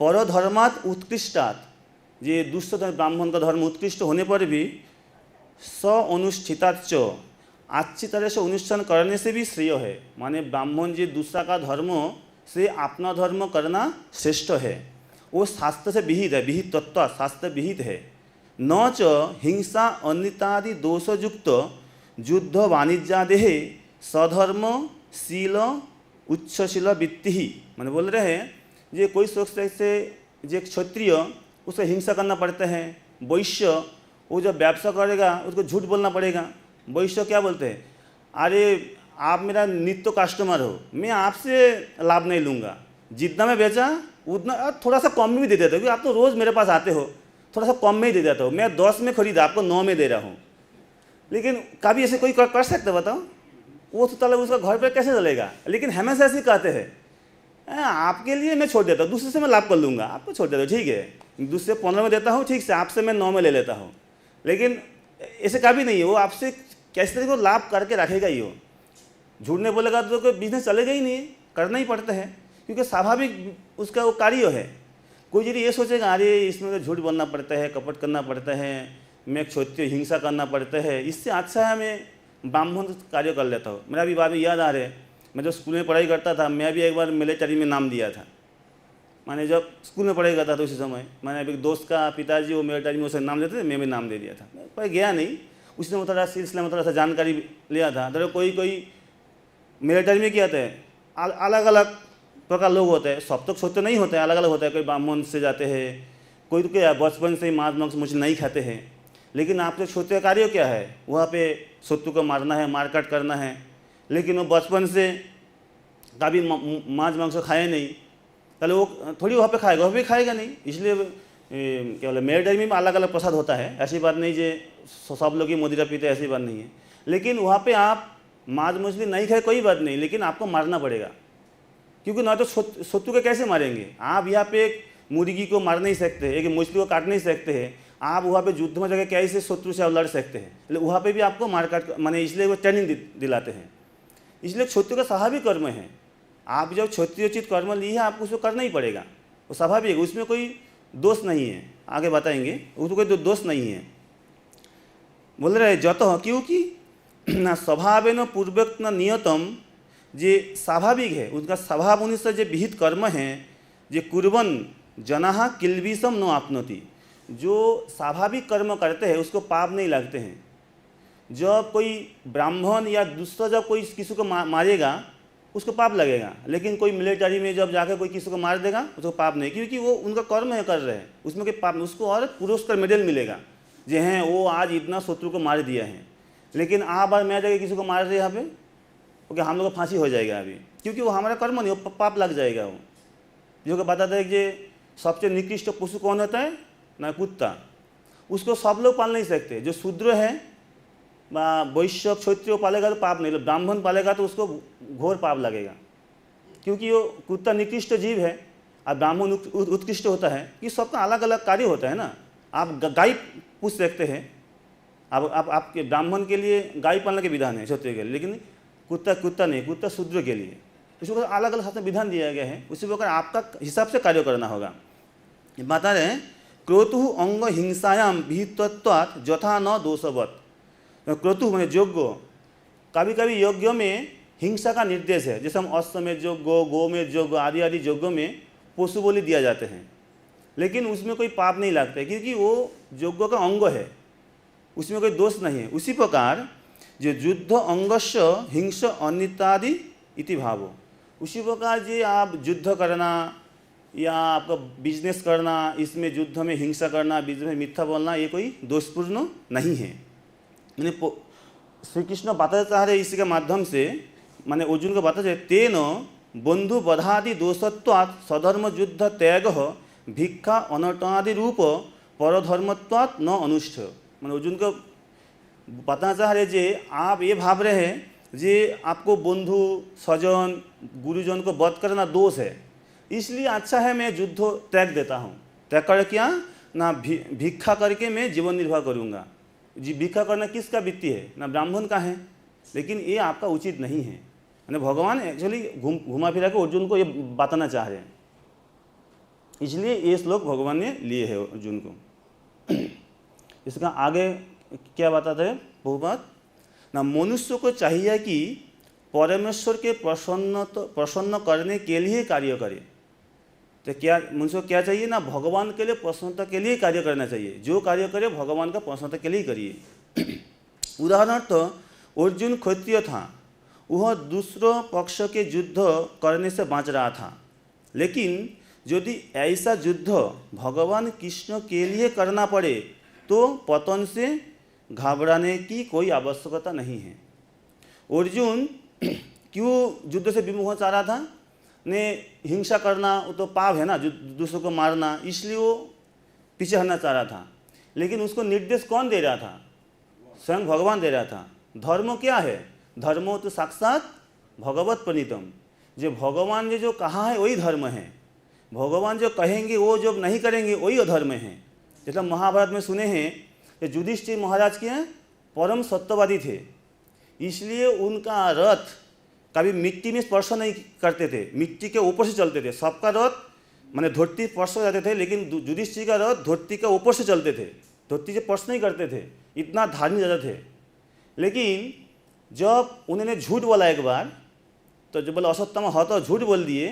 परधर्मात् उत्कृष्टात् ये दुष्ट ब्राह्मण का धर्म उत्कृष्ट होने पर भी स अनुष्ठिताच्च अच्छी तरह से अनुष्ठान करने से भी श्रेय है। माने ब्राह्मण जी दूसरा का धर्म से अपना धर्म करना श्रेष्ठ है, वो शास्त्र से विहित है, विहित तत्व शास्त्र विहित है। न च हिंसा अनितादि दोषयुक्त युद्ध वाणिज्यादे सधर्म शील उच्चशील वृत्ति ही। मैंने बोल रहे हैं ये कोई सोचते से जो क्षत्रिय उसे हिंसा करना पड़ता है, वैश्य वो जब व्यवसाय करेगा उसको झूठ बोलना पड़ेगा। वैश्य क्या बोलते हैं, अरे आप मेरा नित्य कस्टमर हो, मैं आपसे लाभ नहीं लूँगा, जितना मैं बेचा उतना थोड़ा सा कम में भी दे देता हूँ, क्योंकि आप तो रोज़ मेरे पास आते हो, थोड़ा सा कम में ही दे देता हूँ, मैं 10 में खरीदा आपको 9 में दे रहा हूँ। लेकिन कभी ऐसे कोई कर सकते बताओ, वो तो तलब उसका घर पे कैसे चलेगा। लेकिन हमेशा ऐसे कहते हैं आपके लिए मैं छोड़ देता हूँ, दूसरे से मैं लाभ कर लूँगा, आपको छोड़ देता हूँ, ठीक है, दूसरे 15 में देता हूँ, ठीक से आपसे मैं 9 में ले लेता हूँ। लेकिन ऐसे कभी नहीं है, वो आपसे कैसे तरीके को लाभ करके रखेगा ही। हो झूठ नहीं बोलेगा तो कोई बिजनेस चलेगा ही नहीं, करना ही पड़ता है, क्योंकि स्वाभाविक उसका वो कार्य है। कोई यदि ये सोचेगा अरे इसमें तो झूठ बोलना पड़ता है, कपट करना पड़ता है, मैं क्षत्रिय हिंसा करना पड़ता है, इससे अच्छा है मैं ब्राह्मण कार्य कर लेता हूँ। मेरा भी बाद में याद आ रहा है, मैं जब स्कूल में पढ़ाई करता था, मैं भी एक बार मिलिट्री में नाम दिया था। मैंने जब स्कूल में पढ़ाई करता था उसी समय मैंने अभी दोस्त का पिताजी वो मिलिट्री में उसे नाम देते थे, मैं भी नाम दे दिया था। पर गया नहीं, उसने मैं थोड़ा सिलसिला में थोड़ा सा जानकारी लिया था। तो कोई मिलिट्री में क्या होता है, अलग अलग प्रकार लोग होते हैं, सब तो क्षत्रिय नहीं होते हैं, अलग अलग होता है। कोई ब्राह्मण से जाते हैं, कोई तो क्या बचपन से ही मांस मांस मछली नहीं खाते हैं। लेकिन आपके क्षत्रिय कार्य क्या है, वहाँ पे शत्रु को मारना है, मारकाट करना है। लेकिन वो बचपन से कभी मांस मांस खाए नहीं, पहले वो थोड़ी वहाँ पे खाएगा, वहाँ पे खाएगा नहीं। इसलिए क्या बोले मिलिट्री में अलग अलग प्रसाद होता है, ऐसी बात नहीं जो सब लोग ही मदिरा पीते, ऐसी बात नहीं है। लेकिन वहाँ पे आप मांस मछली नहीं खाए कोई बात नहीं, लेकिन आपको मारना पड़ेगा, क्योंकि ना तो शत्रु को कैसे मारेंगे आप। यहाँ पे एक मुर्गी को मार नहीं सकते, एक मछली को काट नहीं सकते हैं आप। वहाँ पे युद्ध में जगह कैसे शत्रु से आप लड़ सकते हैं, वहाँ पे भी आपको मार काट माने इसलिए वो ट्रेनिंग दिलाते हैं। इसलिए क्षत्रिय का स्वाभाविक कर्म है, आप जब क्षत्रियोचित कर्म लिए है आपको उसको करना ही पड़ेगा, वो स्वाभाविक है, उसमें कोई दोष नहीं है। आगे बताएंगे उसमें कोई दोष नहीं है। बोल रहे जत क्योंकि ना स्वभाव न पूर्वक न नियतम, जे स्वाभाविक है उनका स्वभाव अनुसार जो विहित कर्म है, जे कुर्बन जना किल्बिषम न आपनोति, जो स्वाभाविक कर्म करते हैं उसको पाप नहीं लगते हैं। जब कोई ब्राह्मण या दूसरा जब कोई किसी को मारेगा उसको पाप लगेगा, लेकिन कोई मिलिट्री में जब जाकर कोई किसी को मार देगा उसको पाप नहीं, क्योंकि वो उनका कर्म है कर रहे हैं, उसमें कोई पाप नहीं। उसको और पुरस्कार मेडल मिलेगा जे हैं वो आज इतना शत्रु को मार दिया है। लेकिन आप और मैं जाके किसी को मार रहे यहाँ पे, ओके हम लोग को फांसी हो जाएगा अभी, क्योंकि वो हमारा कर्म नहीं, वो पाप लग जाएगा। वो जो कि बताता है कि सबसे निकृष्ट पशु कौन होता है ना, कुत्ता। उसको सब लोग पाल नहीं सकते, जो शूद्र है वैश्य क्षत्रिय पालेगा तो पाप नहीं, ब्राह्मण पालेगा तो उसको घोर पाप लगेगा, क्योंकि वो कुत्ता निकृष्ट जीव है और ब्राह्मण उत्कृष्ट होता है कि सबका अलग अलग कार्य होता है ना। आप गाय पूछ सकते हैं, आप आपके ब्राह्मण के लिए गाय पालने के विधान है क्षत्रिय के लिए, लेकिन कुत्ता नहीं, कुत्ता शूद्र के लिए। उसको अलग अलग शास्त्र विधान दिया गया है, उसी प्रकार आपका हिसाब से कार्य करना होगा। बता रहे हैं क्रतु अंग हिंसायाम विहितत्वात् यथा न दोषवत्। क्रतु मैंने यज्ञ, कभी कभी यज्ञ में हिंसा का निर्देश है, जैसे हम अश्वमेध यज्ञ, गोमेध यज्ञ आदि आदि यज्ञों में पशु बलि दिया जाते हैं, लेकिन उसमें कोई पाप नहीं लगता क्योंकि वो यज्ञ का अंग है, उसमें कोई दोष नहीं है। उसी प्रकार जो युद्ध अंगस्य हिंस अनितादि इति भावो, उसी प्रकार जो आप युद्ध करना या आपका बिजनेस करना, इसमें युद्ध में हिंसा करना, बिजनेस में मिथ्या बोलना, ये कोई दोषपूर्ण नहीं है। मैंने श्री कृष्ण बताना चाह रहे इसी के माध्यम से, माने अर्जुन को बताते तेन बंधु बधादि दोषत्वात् सधर्म युद्ध त्याग भिक्षा अनटनादि रूप परधर्मत्वात् न अनुष्ठ। मैंने अर्जुन को बताना चाह रहे जे आप ये भाव रहे हैं जे आपको बंधु स्वजन गुरुजन को वध करना दोष है, इसलिए अच्छा है मैं युद्ध त्याग देता हूँ। त्याग कर क्या ना भिक्षा करके मैं जीवन निर्वाह करूँगा। जी भिक्षा करना किसका वृत्ति है, ना ब्राह्मण का है, लेकिन ये आपका उचित नहीं है। यानी भगवान एक्चुअली घुमा फिरा के अर्जुन को ये बताना चाह रहे हैं, इसलिए ये श्लोक भगवान ने लिए है अर्जुन को। इसका आगे क्या बताते हैं बहुबात ना, मनुष्य को चाहिए कि परमेश्वर के प्रसन्न करने के लिए कार्य करे। तो क्या मनुष्य को क्या चाहिए ना, भगवान के लिए प्रसन्नता के लिए कार्य करना चाहिए। जो कार्य करे भगवान का प्रसन्नता के लिए करिए। उदाहरणार्थ अर्जुन क्षत्रिय था, वह दूसरों पक्ष के युद्ध करने से बच रहा था, लेकिन यदि ऐसा युद्ध भगवान कृष्ण के लिए करना पड़े तो पतन से घबराने की कोई आवश्यकता नहीं है। अर्जुन क्यों युद्ध से विमुख चाह रहा था, ने हिंसा करना वो तो पाप है ना, दूसरों को मारना, इसलिए वो पीछे हटना चाह रहा था। लेकिन उसको निर्देश कौन दे रहा था, स्वयं भगवान दे रहा था। धर्म क्या है, धर्मो तो साक्षात भगवत प्रणीतम। जो भगवान ने जो कहा है वही धर्म है, भगवान जो कहेंगे वो जो नहीं करेंगे वही अधर्म है। जैसे महाभारत में सुने हैं कि युधिष्ठिर महाराज के परम सत्यवादी थे, इसलिए उनका रथ कभी मिट्टी में स्पर्श नहीं करते थे, मिट्टी के ऊपर से चलते थे। सबका रथ माने धरती स्पर्श हो जाते थे, लेकिन युधिष्ठिर का रथ धरती के ऊपर से चलते थे, धरती से स्पर्श नहीं करते थे, इतना धार्मिक ज़्यादा थे। लेकिन जब उन्होंने झूठ बोला एक बार, तो जब बोला असत्यम हो तो झूठ बोल दिए,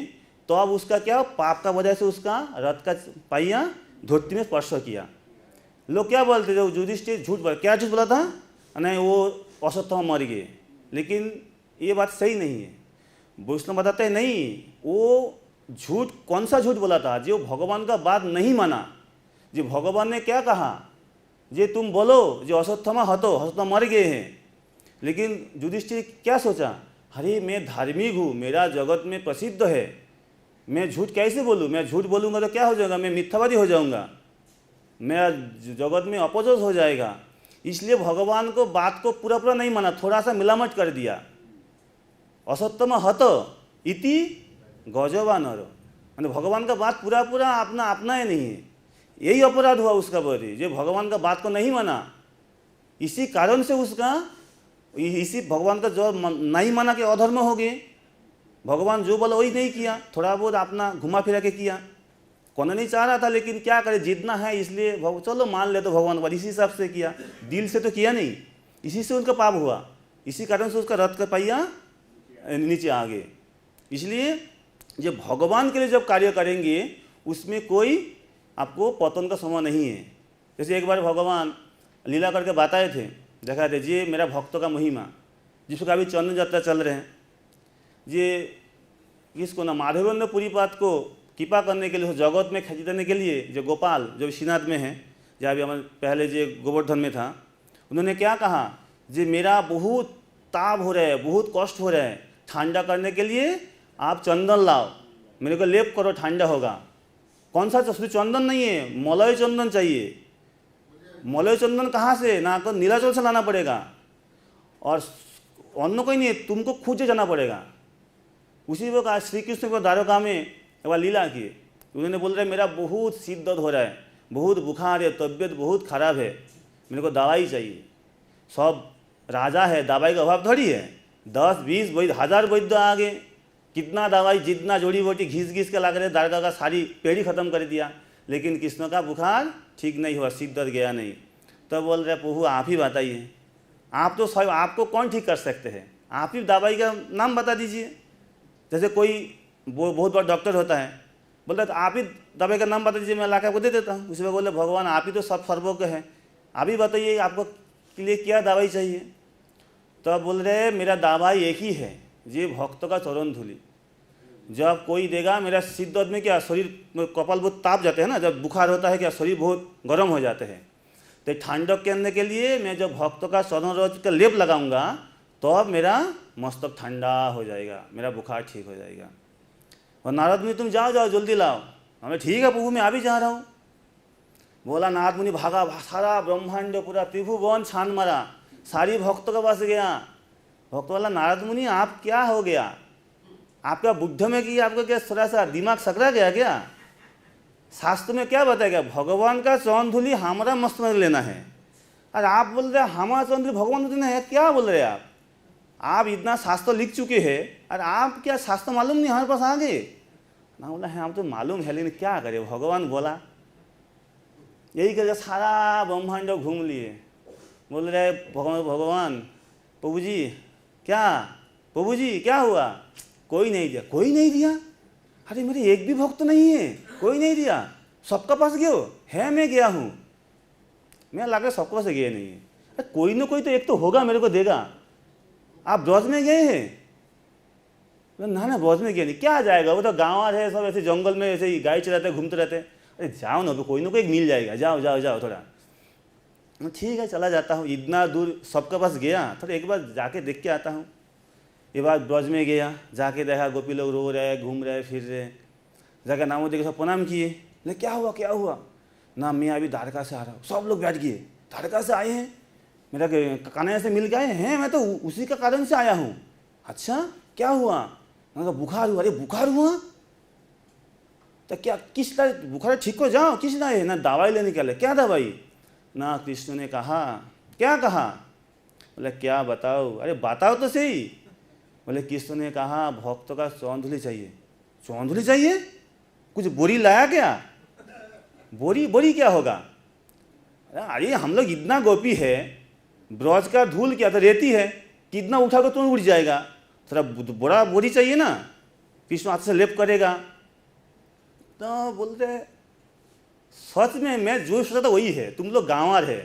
तो अब उसका क्या पाप का वजह से उसका रथ का पहिया धरती में स्पर्श किया। लोग क्या बोलते जो युधिष्ठिर झूठ बोला, क्या झूठ बोला था, नहीं वो असत्यम मर गए, लेकिन ये बात सही नहीं है। वैष्णव बताते हैं नहीं, वो झूठ कौन सा झूठ बोला था, जो भगवान का बात नहीं माना। जो भगवान ने क्या कहा, जे तुम बोलो जो अश्वत्थामा हतो, अश्वत्थामा मर गए हैं, लेकिन युधिष्ठिर क्या सोचा, अरे मैं धार्मिक हूँ, मेरा जगत में प्रसिद्ध है, मैं झूठ कैसे बोलूँ, मैं झूठ बोलूँगा तो क्या हो जाएगा, मैं मिथ्यावादी हो जाऊँगा, मेरा जगत में अपजोस हो जाएगा। इसलिए भगवान को बात को पूरा पूरा नहीं माना, थोड़ा सा मिलामट कर दिया। असत्यम हत इति गजवानर, मतलब भगवान का बात पूरा पूरा अपना ही नहीं है, यही अपराध हुआ उसका प्रति, जो भगवान का बात को नहीं माना। इसी कारण से उसका इसी भगवान का जो नहीं माना कि अधर्म हो गए। भगवान जो बोला वही नहीं किया, थोड़ा बहुत अपना घुमा फिरा के किया। कौन नहीं चाह रहा था, लेकिन क्या करे, जीतना है इसलिए चलो मान ले तो भगवान पर, इसी हिसाब से किया, दिल से तो किया नहीं, इसी से उनका पाप हुआ, इसी कारण से उसका रथ का पहिया नीचे आ गए। इसलिए जब भगवान के लिए जब कार्य करेंगे उसमें कोई आपको पतन का समय नहीं है। जैसे एक बार भगवान लीला करके बताए थे, देखा थे ये मेरा भक्तों का महिमा, जिसका अभी चंदन यात्रा चल रहे हैं, ये किसको ना माधवेंद्र पुरीपाद को कृपा करने के लिए, जगत में खींच देने के लिए, जो गोपाल जो श्रीनाथ में है, जहाँ भी हमारे पहले जो गोवर्धन में था, उन्होंने क्या कहा, जे मेरा बहुत ताप हो रहा है, बहुत कष्ट हो रहा है, ठंडा करने के लिए आप चंदन लाओ, मेरे को लेप करो, ठंडा होगा। कौन सा शुद्ध चंदन नहीं है, मलय चंदन चाहिए। मलय चंदन कहाँ से, ना तो नीलाचल से लाना पड़ेगा, और अन्य कोई नहीं है, तुमको खुद से जाना पड़ेगा। उसी वक्त आज श्री कृष्ण को द्वारका में एक बार लीला किए, उन्होंने बोल रहे मेरा बहुत सिर दर्द हो रहा है, बहुत बुखार है, तबीयत बहुत ख़राब है, मेरे को दवाई चाहिए। सब राजा है, दवाई का अभाव थोड़ी है। 10-20 वैद्य, 1000 वैद्य आ गए, कितना दवाई, जितना जोड़ी बोटी घिस घिस के ला कर दादा का सारी पेड़ी ख़त्म कर दिया, लेकिन कृष्ण का बुखार ठीक नहीं हुआ, सिर दर्द गया नहीं। तो बोल रहे प्रभु आप ही बताइए, आप तो सब, आपको कौन ठीक कर सकते हैं, आप ही दवाई का नाम बता दीजिए। जैसे कोई बहुत बड़ा डॉक्टर होता है, बोलता है तो आप ही दवाई का नाम बता दीजिए, मैं ला के आपको दे देता हूँ। उसमें बोले भगवान आप ही तो सब सर्वज्ञ हैं, आप ही बताइए आपको के लिए क्या दवाई चाहिए। तो बोल रहे मेरा दवाई एक ही है, ये भक्त का चरण धूलि। जब कोई देगा, मेरा सिर दर्द में क्या शरीर कपाल बहुत ताप जाते हैं ना, जब बुखार होता है क्या शरीर बहुत गर्म हो जाते हैं, तो ठंडक करने के लिए मैं जब भक्त का चरण रज का लेप लगाऊंगा तो अब मेरा मस्तक ठंडा हो जाएगा, मेरा बुखार ठीक हो जाएगा। और नारद मुनि तुम जाओ जाओ जल्दी लाओ। हमें ठीक है प्रभु मैं अभी जा रहा हूँ। बोला नारद मुनि भागा, सारा ब्रह्मांड पूरा त्रिभुवन छान मारा, सारी भक्त के पास गया। भक्त बोला नारद मुनि आप क्या हो गया, आपका बुद्ध में कि आपका क्या थोड़ा सा दिमाग सकरा गया क्या? शास्त्र में क्या बताया, भगवान का चरण धूलि हमारा मस्त में लेना है, और आप बोल रहे हमारा चरण धूलि भगवान को देना है, क्या बोल रहे हैं आप इतना शास्त्र लिख चुके हैं और आप क्या शास्त्र मालूम नहीं हमारे पास आ गए ना? बोला है हम तो मालूम है, लेकिन क्या करें, भगवान बोला। यही करके सारा ब्रह्मांड घूम लिए। बोल रहे भगवान प्रभु जी क्या, प्रभु जी क्या हुआ? कोई नहीं दिया, कोई नहीं दिया। अरे मेरे एक भी भक्त नहीं है, कोई नहीं दिया, सबका पास गए है, मैं गया हूँ, मैं लगा सबके पास गए नहीं है। अरे कोई ना कोई तो एक तो होगा मेरे को देगा। आप ब्रज में गए हैं? ना ना ब्रज में गए नहीं, क्या जाएगा, वो तो गाँव है, सब ऐसे जंगल में ऐसे ही गाय चराते घूमते रहते। अरे जाओ ना, कोई ना कोई मिल जाएगा, जाओ जाओ जाओ थोड़ा। ठीक है चला जाता हूँ, इतना दूर सबके पास गया, थोड़ा एक बार जाके देख के आता हूँ। ये बात ब्रज में गया, जाके देखा गोपी लोग रो रहे, घूम रहे, फिर रहे। जाकर नामो देखे सब प्रणाम किए, ले क्या हुआ क्या हुआ? ना मैं अभी द्वारका से आ रहा हूँ। सब लोग बैठ गए, द्वारका से आए हैं, मेरा कन्हैया से मिल के आए हैं, मैं तो उसी का कारण से आया हूँ। अच्छा क्या हुआ? मैंने कहा बुखार हुआ। अरे बुखार हुआ तो क्या, किस तरह बुखार ठीक हो जाओ, किस लाए ना दवाई लेने के लिए? क्या दवाई? ना कृष्ण ने कहा, क्या कहा? बोले क्या बताओ? अरे बताओ तो सही। बोले कृष्ण ने कहा भक्त का चरण धूलि चाहिए। चरण धूलि चाहिए? कुछ बोरी लाया क्या? बोरी बोरी क्या होगा? अरे हम लोग इतना गोपी है, ब्रज का धूल क्या था, रेती है, कितना उठा कर तुरंत उड़ जाएगा, थोड़ा बड़ा बोरी चाहिए ना, कृष्ण हाथ से लेप करेगा। तो बोलते सच में मैं जो सोचा था वही है, तुम लोग गांवार है,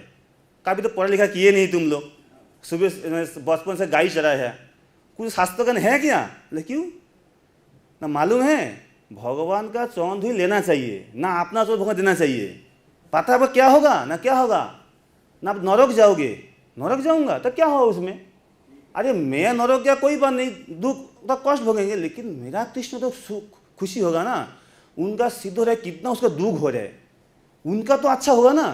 कभी तो पढ़ा लिखा किए नहीं तुम लोग, सुबह बचपन से गाय चराए है, कुछ शास्त्रज्ञान है क्या? लेकिन क्यों ना मालूम है, भगवान का चरण धूलि लेना चाहिए ना, अपना चरण भगवान देना चाहिए। पता है क्या होगा ना, क्या होगा ना, आप नरक जाओगे। नरक जाऊंगा तो क्या होगा उसमें? अरे मैं नरक गया कोई बात नहीं, दुख का कष्ट भोगेंगे, लेकिन मेरा कृष्ण तो सुख खुशी होगा ना। उनका सिद्ध हो रहा है, कितना उसका दुख हो रहा है, उनका तो अच्छा होगा ना।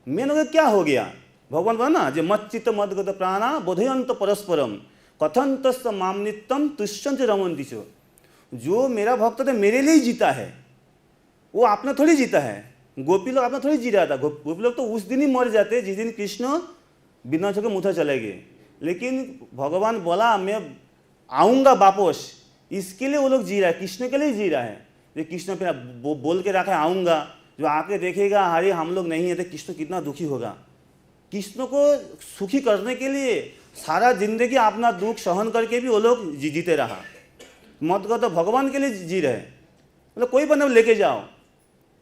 मैंने क्या हो गया? भगवान बोला ना, जो मत चित्त मदगत प्राणा बोधयंत परस्परम कथन तस्त माम नित्यम तुष्यंत रमंती चो। जो मेरा भक्त था मेरे लिए ही जीता है, वो आपने थोड़ी जीता है। गोपी लोग आपने थोड़ी जी रहा था, गोपी लोग तो उस दिन ही मर जाते जिस दिन कृष्ण बिना छोके मुथा चले गए। लेकिन भगवान बोला मैं आऊँगा वापस, इसके लिए वो लोग जी रहा है, कृष्ण के लिए जी रहा है। ये कृष्ण फिर बोल के रखा है आऊँगा, जो आके देखेगा अरे हम लोग नहीं है तो कृष्ण कितना दुखी होगा। कृष्ण को सुखी करने के लिए सारा जिंदगी अपना दुख सहन करके भी वो लोग जीते रहा। मत को तो भगवान के लिए जी रहे, मतलब कोई बंदा लेके जाओ।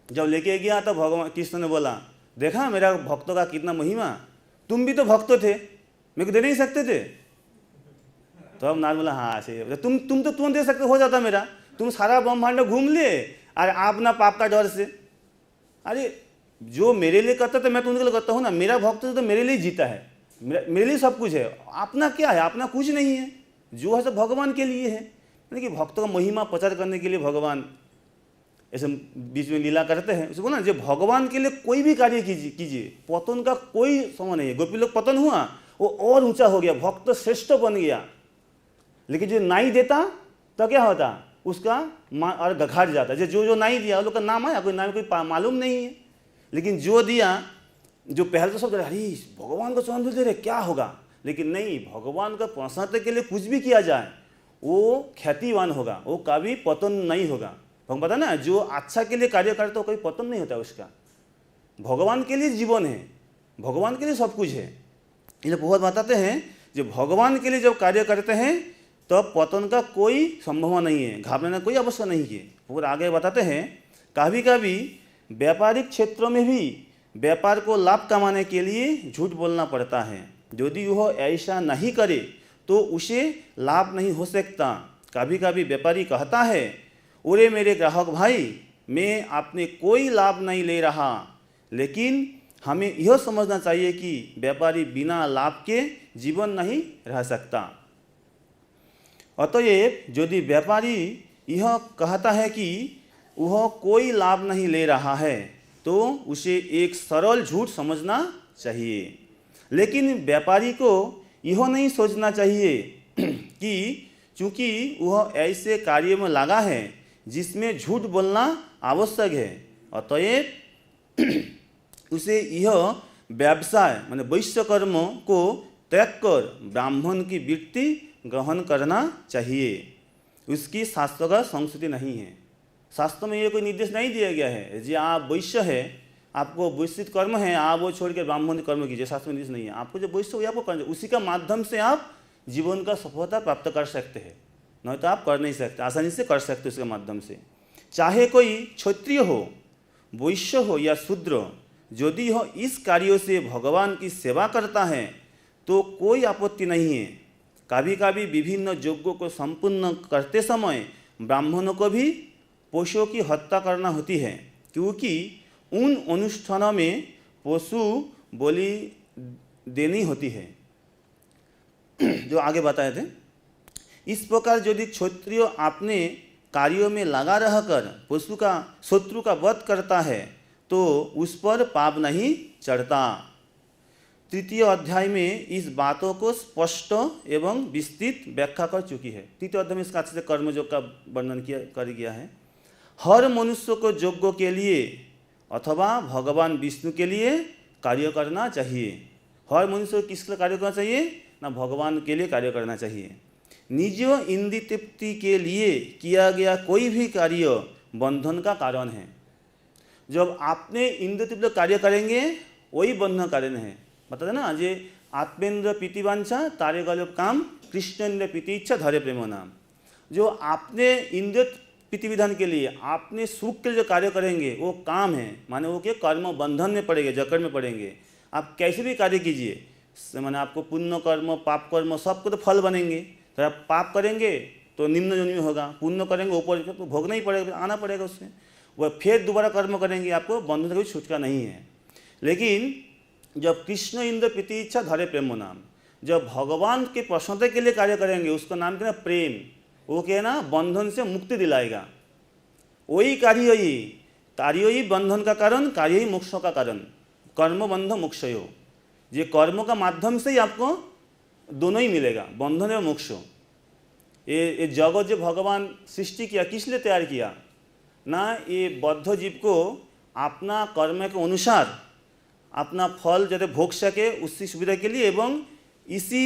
जब लेके गया तो भगवान कृष्ण ने बोला देखा मेरा भक्तों का कितना महिमा, तुम भी तो भक्त थे, मेरे को दे नहीं सकते थे? तो अब नारद बोला हाँ सही है, तुम तो तुरंत दे सकते हो जाता मेरा, तुम सारा ब्रह्मांड घूम लिए और आप ना पाप का डर से। अरे जो मेरे लिए करता था मैं तो उनके लिए करता हूँ ना, मेरा भक्त तो मेरे लिए जीता है, मेरे लिए सब कुछ है। अपना क्या है? अपना कुछ नहीं है, जो है सब भगवान के लिए है। यानी कि भक्तों का महिमा प्रचार करने के लिए भगवान ऐसे बीच में लीला करते हैं। उसको ना जो भगवान के लिए कोई भी कार्य कीजिए, पतन का कोई समय नहीं है। गोपी लोग पतन हुआ, वो और ऊंचा हो गया, भक्त श्रेष्ठ बन गया। लेकिन जो नहीं देता तो क्या होता? उसका और घाट जाता है। जो जो नहीं दिया वो लोग का नाम है, कोई नाम कोई मालूम नहीं है, लेकिन जो दिया, जो पहले तो सब अरे भगवान को चंदू दे रहे क्या होगा, लेकिन नहीं, भगवान का प्रसाद के लिए कुछ भी किया जाए वो ख्यातिवान होगा, वो कभी पतन नहीं होगा। भगवान पता ना, जो अच्छा के लिए कार्य करता है कभी पतन नहीं होता उसका। भगवान के लिए जीवन है, भगवान के लिए सब कुछ है। ये बहुत बताते हैं जो भगवान के लिए जब कार्य करते हैं तब तो पतन का कोई संभावना नहीं है, घबराने कोई आवश्यकता नहीं है। और आगे बताते हैं कभी कभी व्यापारिक क्षेत्रों में भी व्यापार को लाभ कमाने के लिए झूठ बोलना पड़ता है। यदि वह ऐसा नहीं करे तो उसे लाभ नहीं हो सकता। कभी कभी व्यापारी कहता है, अरे मेरे ग्राहक भाई, मैं आपने कोई लाभ नहीं ले रहा, लेकिन हमें यह समझना चाहिए कि व्यापारी बिना लाभ के जीवन नहीं रह सकता। अतएव यदि व्यापारी यह कहता है कि वह कोई लाभ नहीं ले रहा है तो उसे एक सरल झूठ समझना चाहिए। लेकिन व्यापारी को यह नहीं सोचना चाहिए कि चूंकि वह ऐसे कार्य में लगा है जिसमें झूठ बोलना आवश्यक है, अतएव उसे यह व्यवसाय माने वैश्य कर्म को त्याग कर ब्राह्मण की वृत्ति ग्रहण करना चाहिए। उसकी शास्त्र का संस्कृति नहीं है। शास्त्र में ये कोई निर्देश नहीं दिया गया है जी आप वैश्य है, आपको वैश्विक कर्म है, आप वो छोड़ के ब्राह्मण कर्म कीजिए, शास्त्र में निर्देश नहीं है। आपको जो वैश्य हो आपको करना, उसी का माध्यम से आप जीवन का सफलता प्राप्त कर सकते हैं, नहीं तो आप कर नहीं सकते, आसानी से कर सकते उसके माध्यम से। चाहे कोई क्षत्रिय हो, वैश्य हो या शूद्र, यदि यह इस कार्यों से भगवान की सेवा करता है तो कोई आपत्ति नहीं है। कभी कभी विभिन्न यज्ञों को संपन्न करते समय ब्राह्मणों को भी पशुओं की हत्या करना होती है, क्योंकि उन अनुष्ठानों में पशु बलि देनी होती है, जो आगे बताए थे। इस प्रकार यदि क्षत्रिय अपने कार्यों में लगा रहकर पशु का शत्रु का वध करता है तो उस पर पाप नहीं चढ़ता। तृतीय अध्याय में इस बातों को स्पष्ट एवं विस्तृत व्याख्या कर चुकी है। तृतीय अध्याय में इसका अच्छे से कर्मयोग का वर्णन कर गया है। हर मनुष्य को यज्ञ के लिए अथवा भगवान विष्णु के लिए कार्य करना चाहिए। हर मनुष्य को किसके लिए कार्य करना चाहिए? ना भगवान के लिए कार्य करना चाहिए। निज इंद्रिय तृप्ति के लिए किया गया कोई भी कार्य बंधन का कारण है। जब आपने इंद्रिय तृप्ति कार्य करेंगे वही बंधन कारण है। बता ना जे आत्मेन्द्र प्रीतिवांछा तारे गल काम, कृष्णेन्द्र प्रीति इच्छा धरे प्रेम नाम। जो आपने इंद्रिय प्रीति विधान के लिए आपने सुख के लिए जो कार्य करेंगे वो काम है, माने वो के कर्म बंधन में पड़ेंगे, जकड़ में पड़ेंगे। आप कैसे भी कार्य कीजिए, माने आपको पुण्य कर्म पाप कर्म सबको तो फल बनेंगे। तो आप पाप करेंगे तो निम्न योनि में होगा, पुण्य करेंगे ऊपर तो भोगना ही पड़ेगा, आना पड़ेगा उससे। वह फिर दोबारा कर्म करेंगे, आपको बंधन से कोई छुटकारा नहीं है। लेकिन जब कृष्ण इंद्र प्रीति इच्छा धरे प्रेम नाम, जब भगवान के प्रसन्नता के लिए कार्य करेंगे उसका नाम क्या ना प्रेम, वो क्या है ना बंधन से मुक्ति दिलाएगा। वही कार्य ही बंधन का कारण, कार्य ही मोक्ष का कारण। कर्म बंध मोक्षयो, ये कर्म का माध्यम से ही आपको दोनों ही मिलेगा, बंधन एवं मोक्ष। ये जगत जो भगवान सृष्टि किया किस लिए तैयार किया ना, ये बद्ध जीव को अपना कर्म के अनुसार अपना फल जाते भोग सके उसी सुविधा के लिए, एवं इसी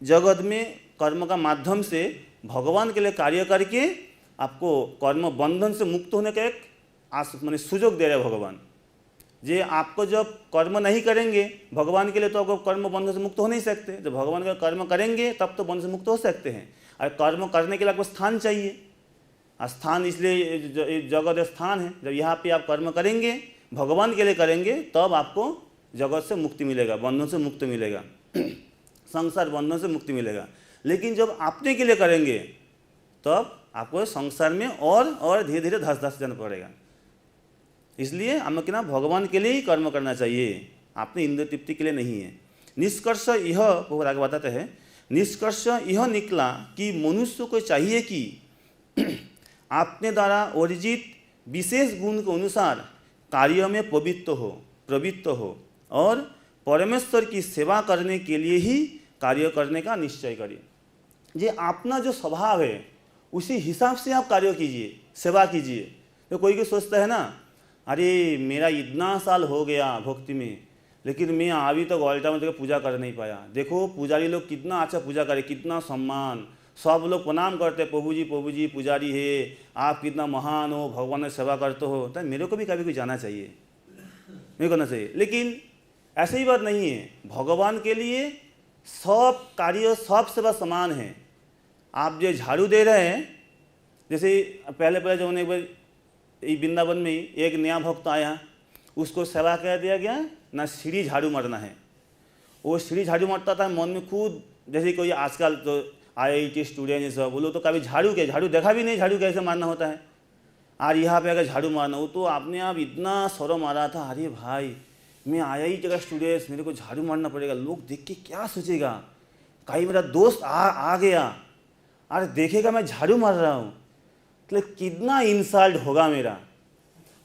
जगत में कर्म का माध्यम से भगवान के लिए कार्य करके आपको कर्म बंधन से मुक्त होने का एक माने सुयोग दे रहे भगवान। जे आपको जब कर्म नहीं करेंगे भगवान के लिए तो आपको कर्म बंधन से मुक्त हो नहीं सकते। जब भगवान का कर्म करेंगे तब तो बंधन से मुक्त हो सकते हैं। और कर्म करने के लिए आपको स्थान चाहिए, स्थान इसलिए जगत स्थान है। जब यहाँ पे आप कर्म करेंगे भगवान के लिए करेंगे तब आपको जगत से मुक्ति मिलेगा, बंधन से मुक्ति मिलेगा, संसार बंधन से मुक्ति मिलेगा। लेकिन जब अपने के लिए करेंगे तब आपको संसार में और धीरे धीरे धस जाना पड़ेगा। इसलिए हमें क्या भगवान के लिए ही कर्म करना चाहिए, अपने इंद्रिय तृप्ति के लिए नहीं है। निष्कर्ष यह बहुत आगे बताते हैं, निष्कर्ष यह निकला कि मनुष्य को चाहिए कि अपने द्वारा अर्जित विशेष गुण के अनुसार कार्य में प्रवृत्त हो और परमेश्वर की सेवा करने के लिए ही कार्य करने का निश्चय करिए। ये अपना जो स्वभाव है उसी हिसाब से आप कार्य कीजिए, सेवा कीजिए। तो कोई सोचता है ना, अरे मेरा इतना साल हो गया भक्ति में, लेकिन मैं अभी तक ऑल्टा में पूजा कर नहीं पाया। देखो पुजारी लोग कितना अच्छा पूजा करे, कितना सम्मान, सब लोग प्रणाम करते, प्रभु जी पुजारी है, आप कितना महान हो, भगवान की सेवा करते हो। तो मेरे को भी कभी जाना चाहिए, नहीं करना चाहिए। लेकिन ऐसे ही बात नहीं है, भगवान के लिए सब कार्य सब सेवा समान है। आप जो झाड़ू दे रहे हैं, जैसे पहले जो एक बार वृंदावन में एक नया भक्त आया, उसको सेवा कह दिया गया ना सीढ़ी झाड़ू मारना है। वो सीढ़ी झाड़ू मारता था मन में खुद, जैसे कोई आजकल तो IIT स्टूडेंट ये सब बोलो तो कभी झाड़ू देखा भी नहीं, झाड़ू कैसे मारना होता है। और यहाँ पे अगर झाड़ू मारना हो तो आपने आप इतना शर्म आ रहा था, अरे भाई मैं IIT का स्टूडेंट, मेरे को झाड़ू मारना पड़ेगा, लोग देख के क्या सोचेगा, कहीं मेरा दोस्त आ गया और देखेगा मैं झाड़ू मार रहा हूँ तो कितना इंसल्ट होगा मेरा।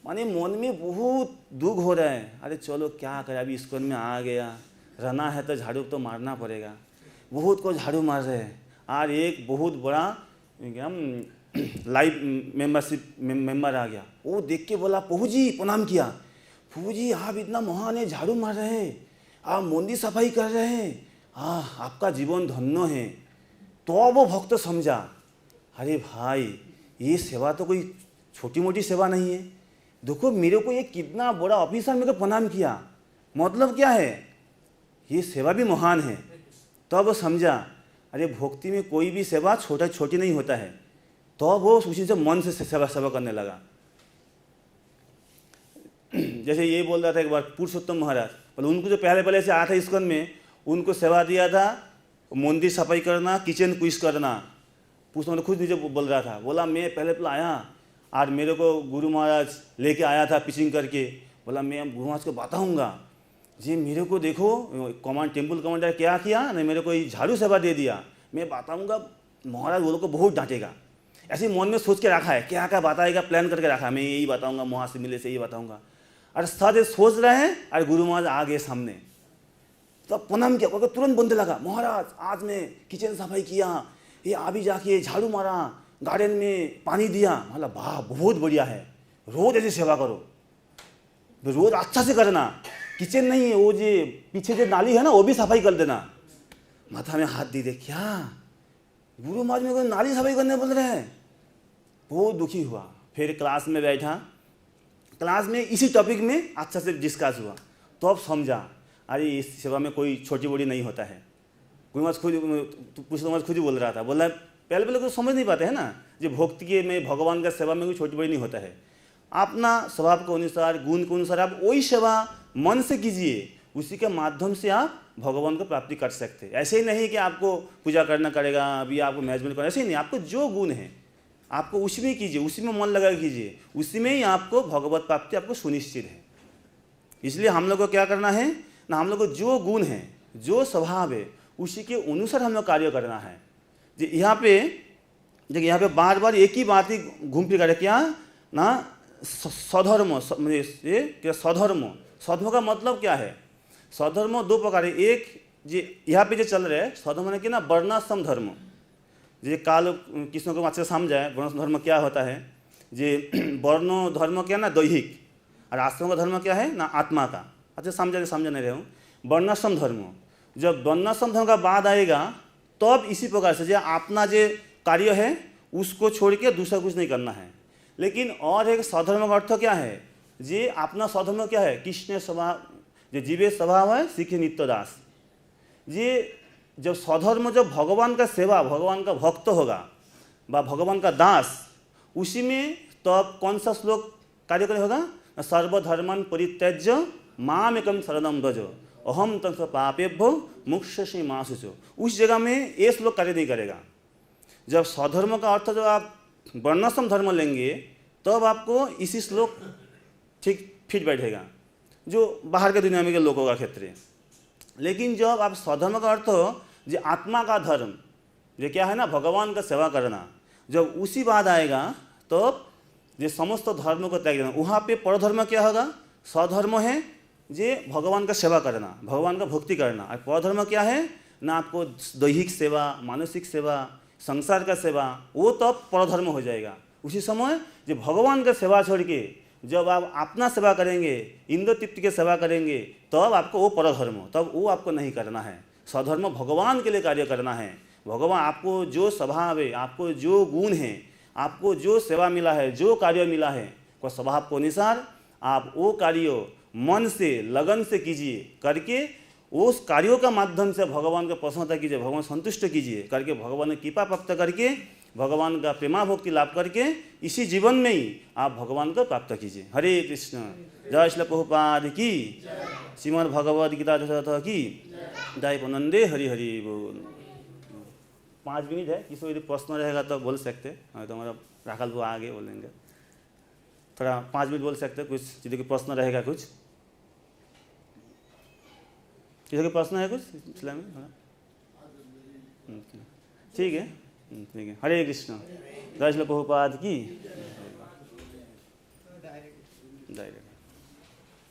माने मन में बहुत दुख हो रहा है, अरे चलो क्या करें, अभी स्कूल में आ गया, रहना है तो झाड़ू तो मारना पड़ेगा। बहुत को झाड़ू मार रहे हैं। और एक बहुत बड़ा लाइव मेंबर आ गया, वो देख के बोला प्रभु जी, प्रणाम किया, प्रभु जी आप इतना महान है, झाड़ू मार रहे हैं, आप मंदिर सफाई कर रहे हैं, आपका जीवन धन्य है। तो वो भक्त समझा, अरे भाई ये सेवा तो कोई छोटी मोटी सेवा नहीं है। देखो मेरे को ये कितना बड़ा ऑफिसर मेरे को प्रणाम किया, मतलब क्या है, ये सेवा भी महान है। तो वो समझा, अरे भक्ति में कोई भी सेवा छोटी नहीं होता है। तो वो उसी से मन से सेवा करने लगा। जैसे ये बोल रहा था एक बार पुरुषोत्तम महाराज, पर उनको जो पहले से आया था इस्कॉन में, उनको सेवा दिया था मंदिर सफाई करना, किचन क्विज करना। पुरुषोत्तम खुद मुझे बोल रहा था, बोला मैं पहले आया और मेरे को गुरु महाराज लेके आया था पिचिंग करके, बोला मैं गुरु महाराज को बताऊँगा जी, मेरे को देखो टेम्पल कमांडर क्या किया ना, मेरे को झाड़ू सेवा दे दिया, मैं बताऊँगा, महाराज वो लोग को बहुत डांटेगा। ऐसे मन में सोच के रखा है, क्या क्या बताएगा, प्लान करके रखा है, मैं यही बताऊँगा, महाराज से मिले से यही बताऊँगा। और साथ सोच रहे हैं और गुरु महाराज आ गए सामने, तो प्रणाम किया, क्योंकि तुरंत बोलने लगा, महाराज आज मैं किचन सफाई किया, ये अभी जाके झाड़ू मारा, गार्डन में पानी दिया। मतलब वाह बहुत बढ़िया है, रोज ऐसी सेवा करो, रोज अच्छा से करना, किचन नहीं है वो जो पीछे जो नाली है ना वो भी सफाई कर देना। माथा में हाथ दी दे, क्या गुरु महाराज मेरे को नाली सफाई करने बोल रहे हैं। बहुत दुखी हुआ। फिर क्लास में बैठा, क्लास में इसी टॉपिक में अच्छा से डिस्कस हुआ, तो अब समझा अरे इस सेवा में कोई छोटी बड़ी नहीं होता है। गुरु महाराज खुद ही बोल रहा था, बोला पहले कुछ समझ नहीं पाते हैं ना, जो भक्ति के में भगवान का सेवा में कोई छोटी बड़ी नहीं होता है। अपना स्वभाव के अनुसार, गुण के अनुसार आप वही सेवा मन से कीजिए, उसी के माध्यम से आप भगवान को प्राप्ति कर सकते हैं। ऐसे ही नहीं कि आपको पूजा करना पड़ेगा, अभी आपको मैनेजमेंट करना, ऐसे ही नहीं, आपको जो गुण है आपको उसी में कीजिए, उसी में मन लगा कीजिए, उसी में ही आपको भगवत प्राप्ति आपको सुनिश्चित है। इसलिए हम लोग को क्या करना है ना, हम लोग को जो गुण है, जो स्वभाव है, उसी के अनुसार हम लोग कार्य करना है। यहाँ पे बार बार एक ही बात ही घूम फिर कर, क्या ना स्वधर्म, स्वधर्म का मतलब क्या है। स्वधर्म दो प्रकार है, एक जो यहाँ पे जो चल रहे हैं स्वधर्म है कि ना वर्णाश्रम धर्म, जो काल किसनों को अच्छे समझा है वर्ण धर्म क्या होता है। जे वर्ण धर्म क्या ना दैहिक, और आश्रम का धर्म क्या है ना आत्मा का। अच्छा समझा नहीं रहे हूँ। वर्णाश्रम धर्म, जब वर्णाश्रम धर्म का बाद आएगा तब इसी प्रकार से जो अपना जो कार्य है उसको छोड़ के दूसरा कुछ नहीं करना है। लेकिन और एक स्वधर्म का अर्थ क्या है, जे अपना स्वधर्म क्या है, कृष्ण स्वभाव, जो जीवे स्वभाव है सीखे नित्य दास। ये जब स्वधर्म, जब भगवान का सेवा, भगवान का भक्त होगा व भगवान का दास, उसी में तब कौन सा श्लोक कार्य होगा, सर्वधर्मन परित्यज्य माम एकम शरणम व्रज अहम तंत्र पापेभ्यो मोक्षयिष्यामि मा शुचो। उस जगह में ये श्लोक कार्य नहीं करेगा। जब स्वधर्म का अर्थ जब आप वर्णाश्रम धर्म लेंगे तब आपको इसी श्लोक ठीक फिट बैठेगा, जो बाहर के दुनिया में के लोगों का क्षेत्र है। लेकिन जब आप स्वधर्म का अर्थ जो आत्मा का धर्म, जो क्या है ना भगवान का सेवा करना, जब उसी बात आएगा तो जो समस्त धर्म को त्याग देना, वहाँ पे परधर्म क्या होगा, स्वधर्म है जे भगवान का सेवा करना, भगवान का भक्ति करना। और परधर्म क्या है ना, आपको दैहिक सेवा, मानसिक सेवा, संसार का सेवा, वो तब परधर्म हो जाएगा। उसी समय जब भगवान का सेवा छोड़ के जब आप अपना सेवा करेंगे, इंद्र तृप्ति की सेवा करेंगे, तब आपको वो परधर्म, तब वो आपको नहीं करना है। स्वधर्म भगवान के लिए कार्य करना है। भगवान आपको जो स्वभाव है, आपको जो गुण है, आपको जो सेवा मिला है, जो कार्य मिला है, को स्वभाव के अनुसार आप वो कार्य मन से लगन से कीजिए, करके उस कार्यों का माध्यम से भगवान को प्रसन्नता कीजिए, भगवान संतुष्ट कीजिए, करके भगवान की कृपा प्राप्त करके भगवान का प्रेमा भक्ति लाभ करके इसी जीवन में ही आप भगवान को प्राप्त कीजिए। हरे कृष्ण। जय श्री प्रभुपाद की, श्रीमद् भगवद गीता की जय। पनंदे हरि हरि बोल। 5 मिनट है, किसी को प्रश्न रहेगा तो बोल सकते हैं, तो हमारा राखल वो आगे बोलेंगे, थोड़ा 5 मिनट बोल सकते हैं। कुछ किसी को प्रश्न रहेगा, कुछ किसी का प्रश्न है कुछ इस्लाम में? ठीक है, ठीक है। हरे कृष्ण। जय श्री प्रभुपाद की। डायरेक्ट